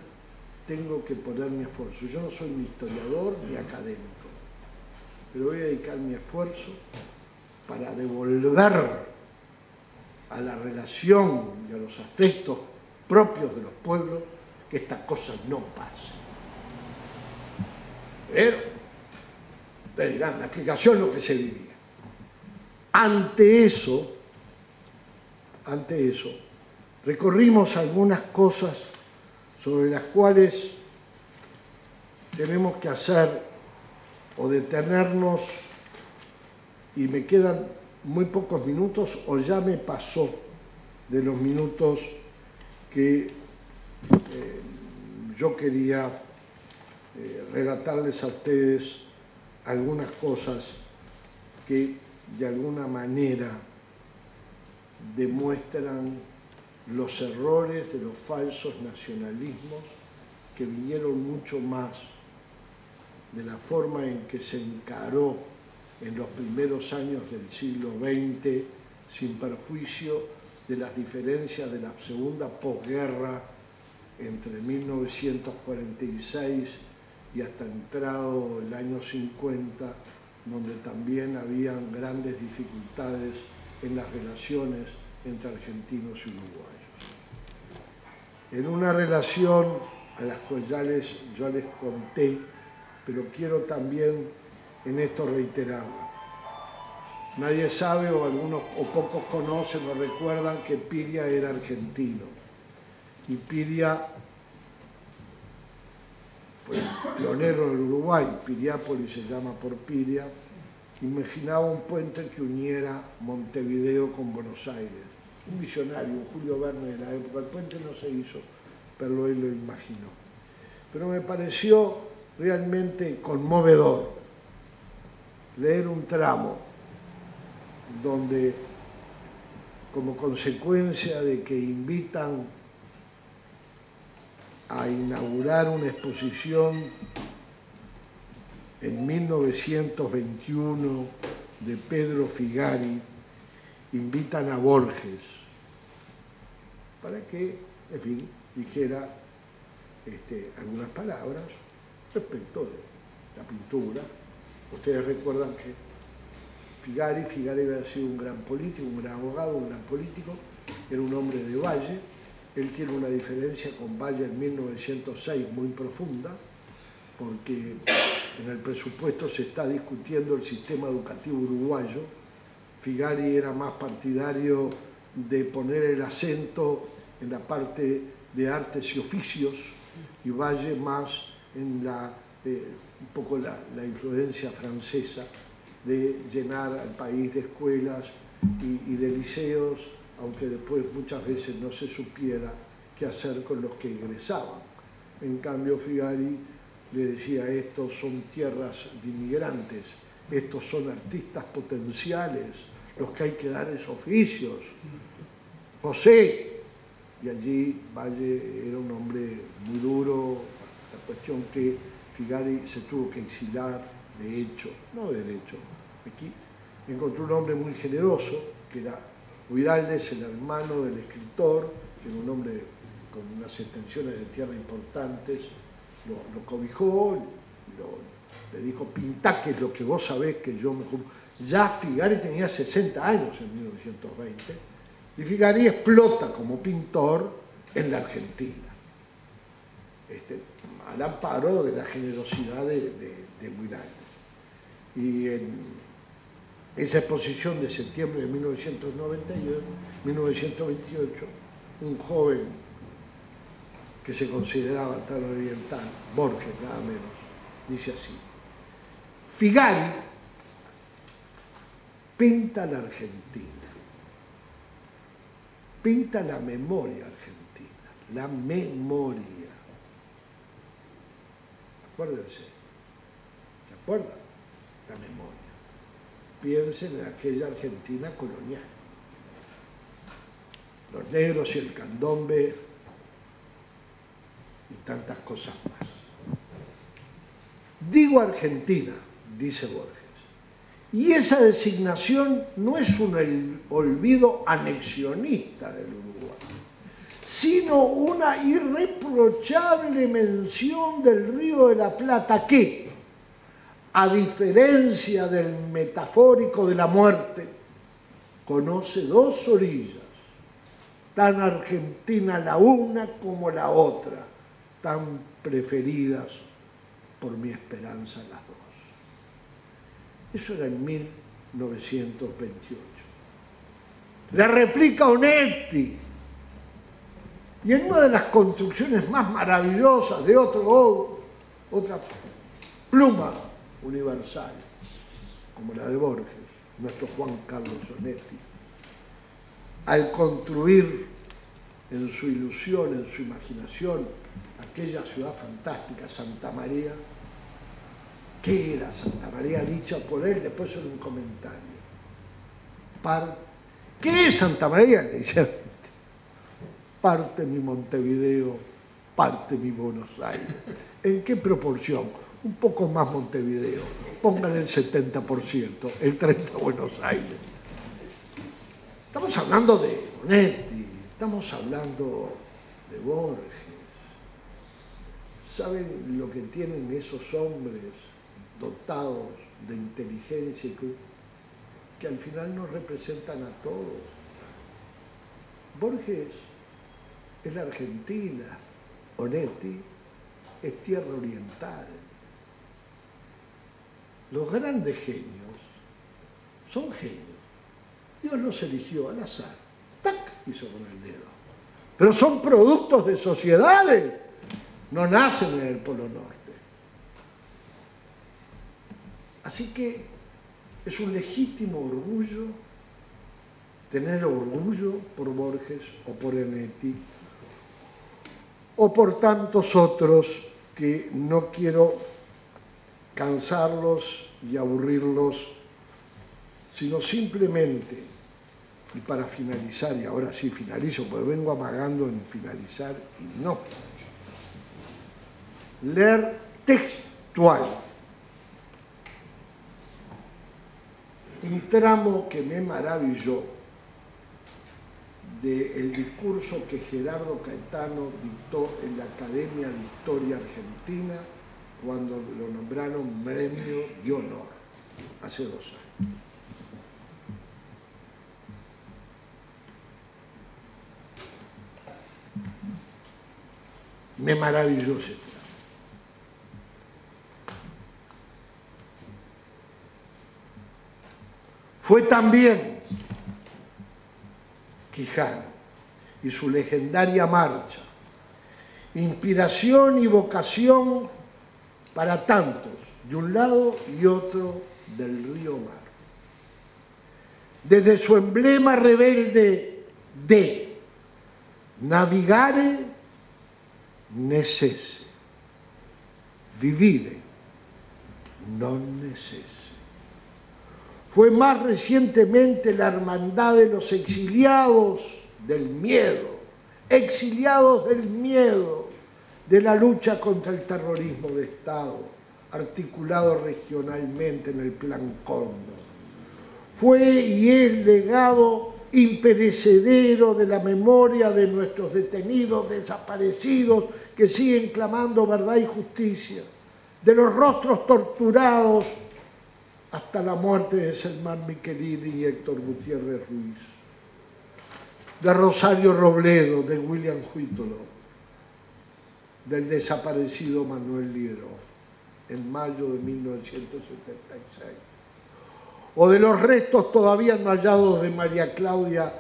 tengo que poner mi esfuerzo. Yo no soy ni historiador ni académico, pero voy a dedicar mi esfuerzo para devolver a la relación y a los afectos propios de los pueblos que estas cosas no pasen. Pero, le dirán, la explicación es lo que se vivía. Ante eso, recorrimos algunas cosas sobre las cuales tenemos que hacer o detenernos, y me quedan muy pocos minutos, o ya me pasó de los minutos que yo quería relatarles a ustedes algunas cosas que de alguna manera demuestran los errores de los falsos nacionalismos que vinieron mucho más de la forma en que se encaró en los primeros años del siglo XX, sin perjuicio de las diferencias de la segunda posguerra entre 1946 y hasta entrado el año 50, donde también habían grandes dificultades en las relaciones entre argentinos y uruguayos. En una relación a la cual yo les conté, pero quiero también en esto reiterarla. Nadie sabe, o algunos o pocos conocen o recuerdan, que Piria era argentino. Y Piria pues, pionero del Uruguay, Piriápolis se llama por Piria, imaginaba un puente que uniera Montevideo con Buenos Aires. Un visionario, un Julio Verne de la época. El puente no se hizo, pero él lo imaginó. Pero me pareció realmente conmovedor leer un tramo donde, como consecuencia de que invitan a inaugurar una exposición en 1921 de Pedro Figari, invitan a Borges para que, en fin, dijera algunas palabras respecto de la pintura. Ustedes recuerdan que Figari había sido un gran político, un gran abogado, un gran político, era un hombre de Valle. Él tiene una diferencia con Valle en 1906 muy profunda, porque en el presupuesto se está discutiendo el sistema educativo uruguayo. Figari era más partidario de poner el acento en la parte de artes y oficios, y Valle más en un poco la influencia francesa de llenar al país de escuelas y de liceos, aunque después muchas veces no se supiera qué hacer con los que ingresaban. En cambio, Figari le decía: estos son tierras de inmigrantes, estos son artistas potenciales, los que hay que dar es oficios. José, y allí Valle era un hombre muy duro, la cuestión que Figari se tuvo que exilar, de hecho, no de derecho. Aquí encontró un hombre muy generoso, que era Huiraldes, el hermano del escritor, que era un hombre con unas extensiones de tierra importantes, lo cobijó, le dijo: pintá, que es lo que vos sabés que yo me... Ya Figari tenía 60 años en 1920, y Figari explota como pintor en la Argentina, al amparo de la generosidad de Huiraldes. Y en esa exposición de septiembre de 1928, un joven que se consideraba tan oriental, Borges nada menos, dice así: Figari pinta la Argentina, pinta la memoria argentina, la memoria. Acuérdense, ¿se acuerdan? La memoria. Piensen en aquella Argentina colonial. Los negros y el candombe y tantas cosas más. Digo Argentina, dice Borges, y esa designación no es un olvido anexionista del Uruguay, sino una irreprochable mención del Río de la Plata que, a diferencia del metafórico de la muerte, conoce dos orillas, tan argentina la una como la otra, tan preferidas por mi esperanza las dos. Eso era en 1928. La replica Onetti, y en una de las construcciones más maravillosas de otra pluma universal, como la de Borges, nuestro Juan Carlos Onetti, al construir en su ilusión, en su imaginación, aquella ciudad fantástica, Santa María. ¿Qué era Santa María? Dicha por él, después en un comentario. ¿Qué es Santa María? Le dice: parte mi Montevideo, parte mi Buenos Aires. ¿En qué proporción? Un poco más Montevideo, pongan el 70%, el 30% Buenos Aires. Estamos hablando de Onetti, estamos hablando de Borges. ¿Saben lo que tienen esos hombres dotados de inteligencia que al final nos representan a todos? Borges es la Argentina, Onetti es tierra oriental. Los grandes genios son genios. Dios los eligió al azar. ¡Tac! Hizo con el dedo. Pero son productos de sociedades. No nacen en el Polo Norte. Así que es un legítimo orgullo tener orgullo por Borges o por Enetti o por tantos otros que no quiero cansarlos y aburrirlos, sino simplemente, y para finalizar, y ahora sí finalizo, porque vengo amagando en finalizar y no, leer textual un tramo que me maravilló del discurso que Gerardo Caetano dictó en la Academia de Historia Argentina cuando lo nombraron Premio de Honor, hace 2 años. Me maravilló ese tramo. Fue también Quijano y su legendaria marcha, inspiración y vocación para tantos, de un lado y otro del río Mar. Desde su emblema rebelde de navigare necesse, vivire non necesse. Fue más recientemente la hermandad de los exiliados del miedo, de la lucha contra el terrorismo de Estado, articulado regionalmente en el Plan Cóndor. Fue y es legado imperecedero de la memoria de nuestros detenidos, desaparecidos, que siguen clamando verdad y justicia, de los rostros torturados hasta la muerte de Selman Michelini y Héctor Gutiérrez Ruiz, de Rosario Robledo, de William Huitolo, del desaparecido Manuel Liedroff en mayo de 1976, o de los restos todavía no hallados de María Claudia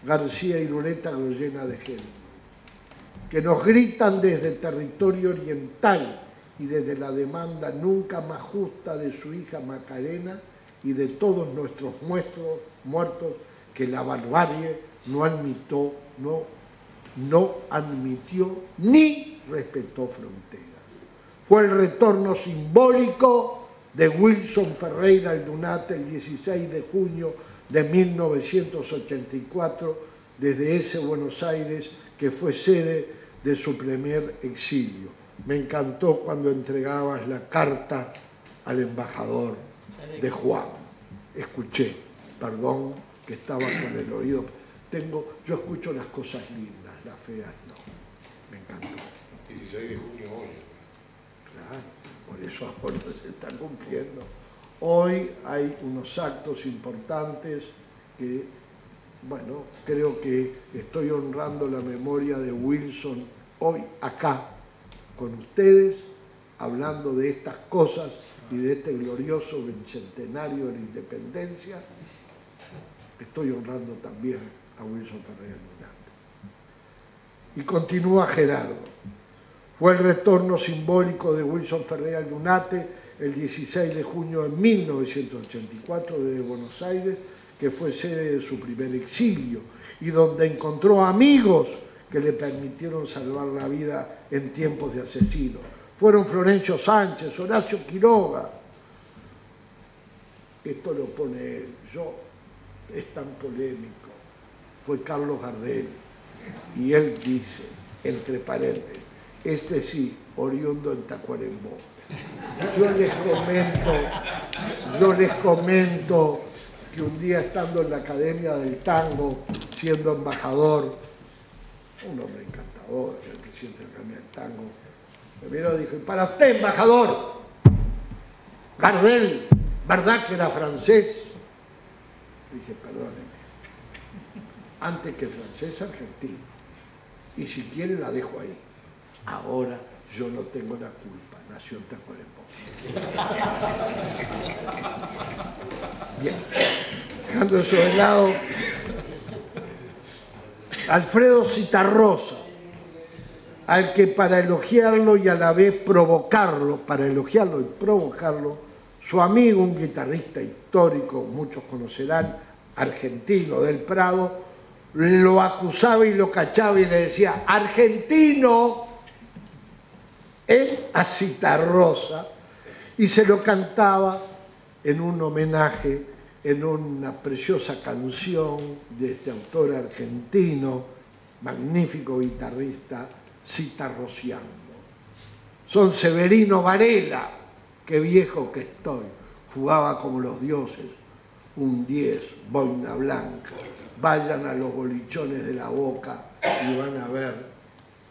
García Irureta Goyena de Gel, que nos gritan desde el territorio oriental y desde la demanda nunca más justa de su hija Macarena y de todos nuestros muertos que la barbarie no admitió ni respetó fronteras. Fue el retorno simbólico de Wilson Ferreira Aldunate el 16 de junio de 1984 desde ese Buenos Aires que fue sede de su primer exilio. Me encantó cuando entregabas la carta al embajador de Juan. Escuché, perdón, que estaba con el oído. Yo escucho las cosas lindas, las feas no. Me encantó. 16 de junio hoy. Claro, por eso ahora se está cumpliendo. Hoy hay unos actos importantes que, bueno, creo que estoy honrando la memoria de Wilson hoy acá, con ustedes, hablando de estas cosas y de este glorioso bicentenario de la independencia. Estoy honrando también a Wilson Ferreira Aldunate. Y continúa Gerardo. Fue el retorno simbólico de Wilson Ferreira Aldunate el 16 de junio de 1984 desde Buenos Aires, que fue sede de su primer exilio y donde encontró amigos que le permitieron salvar la vida en tiempos de asesinos. Fueron Florencio Sánchez, Horacio Quiroga. Esto lo pone él. Es tan polémico. Fue Carlos Gardel. Y él dice, entre paréntesis, este sí, oriundo en Tacuarembó. Yo les comento que un día estando en la Academia del Tango, siendo embajador, un hombre encantador, el presidente de la Academia del Tango, me miró y dijo, para usted, embajador, Gardel, ¿verdad que era francés? Dije, perdóneme, antes que francés, argentino, y si quiere la dejo ahí. Ahora yo no tengo la culpa, nació en Tacuarembó. Bien, dejando eso de lado, Alfredo Zitarrosa, al que para elogiarlo y a la vez provocarlo, Su amigo, un guitarrista histórico, muchos conocerán, argentino del Prado, lo acusaba y lo cachaba y le decía, argentino, a Citarrosa, y se lo cantaba en un homenaje, en una preciosa canción de este autor argentino, magnífico guitarrista, citarrociano. Son Severino Varela, qué viejo que estoy, jugaba como los dioses, un 10, boina blanca. Vayan a los bolichones de La Boca y van a ver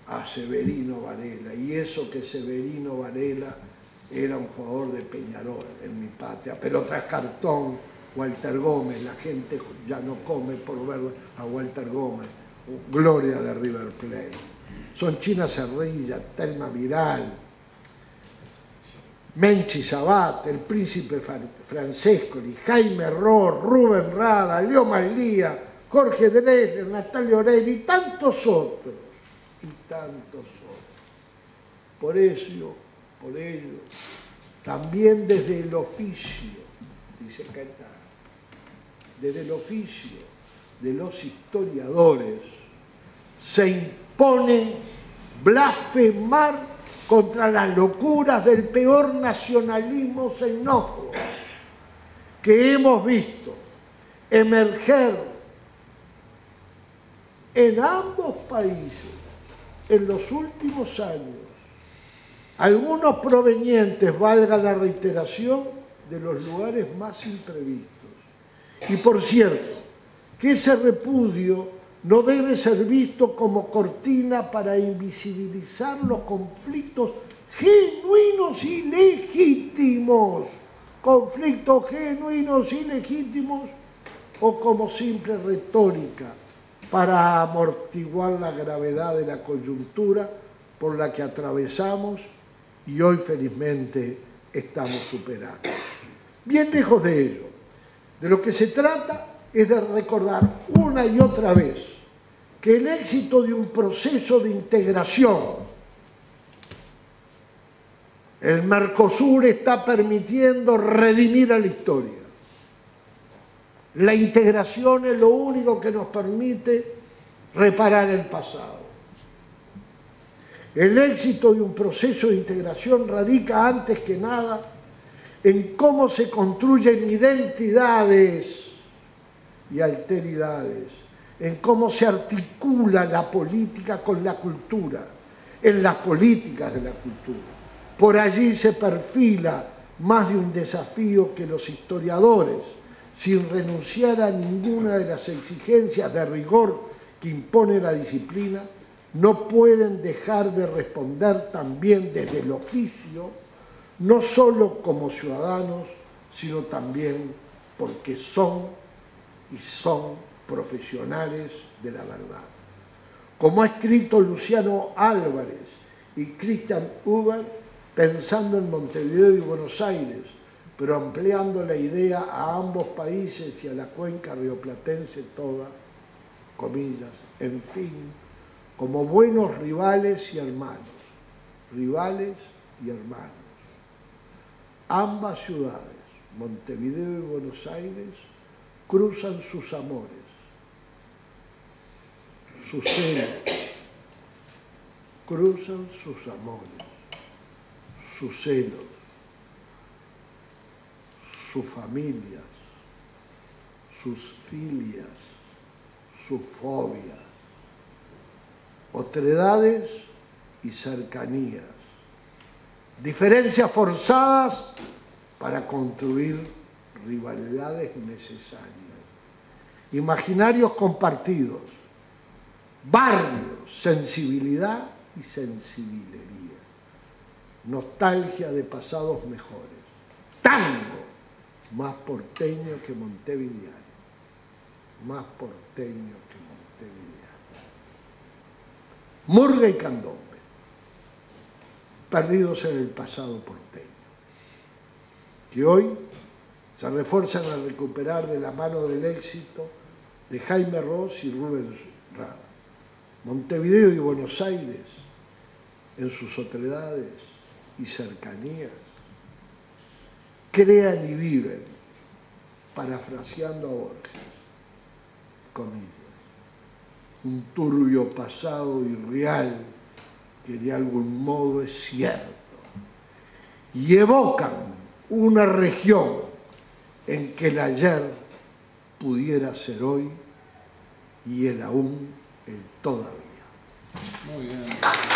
a Severino Varela. Y eso que Severino Varela era un jugador de Peñarol en mi patria, pero tras cartón, Walter Gómez, la gente ya no come por ver a Walter Gómez, gloria de River Plate. Son China Cerrilla, Telma Vidal, Menchi Sabat, el príncipe Francescoli, Jaime Ross, Rubén Rada, Leo Maglía, Jorge Dresler, Natalia Oreiro y tantos otros, Por ello, también desde el oficio, dice Caetano, desde el oficio de los historiadores, se impone blasfemar contra las locuras del peor nacionalismo xenófobo que hemos visto emerger en ambos países en los últimos años, algunos provenientes, valga la reiteración, de los lugares más imprevistos. Y por cierto, que ese repudio no debe ser visto como cortina para invisibilizar los conflictos genuinos y legítimos, o como simple retórica para amortiguar la gravedad de la coyuntura por la que atravesamos y hoy felizmente estamos superando. Bien lejos de ello, de lo que se trata es de recordar una y otra vez que el éxito de un proceso de integración, el Mercosur está permitiendo redimir a la historia. La integración es lo único que nos permite reparar el pasado. El éxito de un proceso de integración radica antes que nada en cómo se construyen identidades y alteridades, en cómo se articula la política con la cultura, en las políticas de la cultura. Por allí se perfila más de un desafío que los historiadores, sin renunciar a ninguna de las exigencias de rigor que impone la disciplina, no pueden dejar de responder también desde el oficio, no solo como ciudadanos, sino también porque son profesionales de la verdad. Como ha escrito Luciano Álvarez y Christian Huber, pensando en Montevideo y Buenos Aires, pero ampliando la idea a ambos países y a la cuenca rioplatense toda, comillas, en fin, como buenos rivales y hermanos, ambas ciudades, Montevideo y Buenos Aires, cruzan sus amores, sus celos, cruzan sus amores, sus celos, sus familias, sus filias, sus fobias, otredades y cercanías, diferencias forzadas para construir rivalidades necesarias, imaginarios compartidos, barrios, sensibilidad y sensibilería, nostalgia de pasados mejores, tango, más porteño que montevideano, murga y candombe, perdidos en el pasado porteño, que hoy se refuerzan al recuperar de la mano del éxito de Jaime Ross y Rubén Rada. Montevideo y Buenos Aires, en sus otredades y cercanías, crean y viven, parafraseando a Borges, comillas, un turbio pasado irreal que de algún modo es cierto, y evocan una región en que el ayer pudiera ser hoy y el aún el todavía. Muy bien.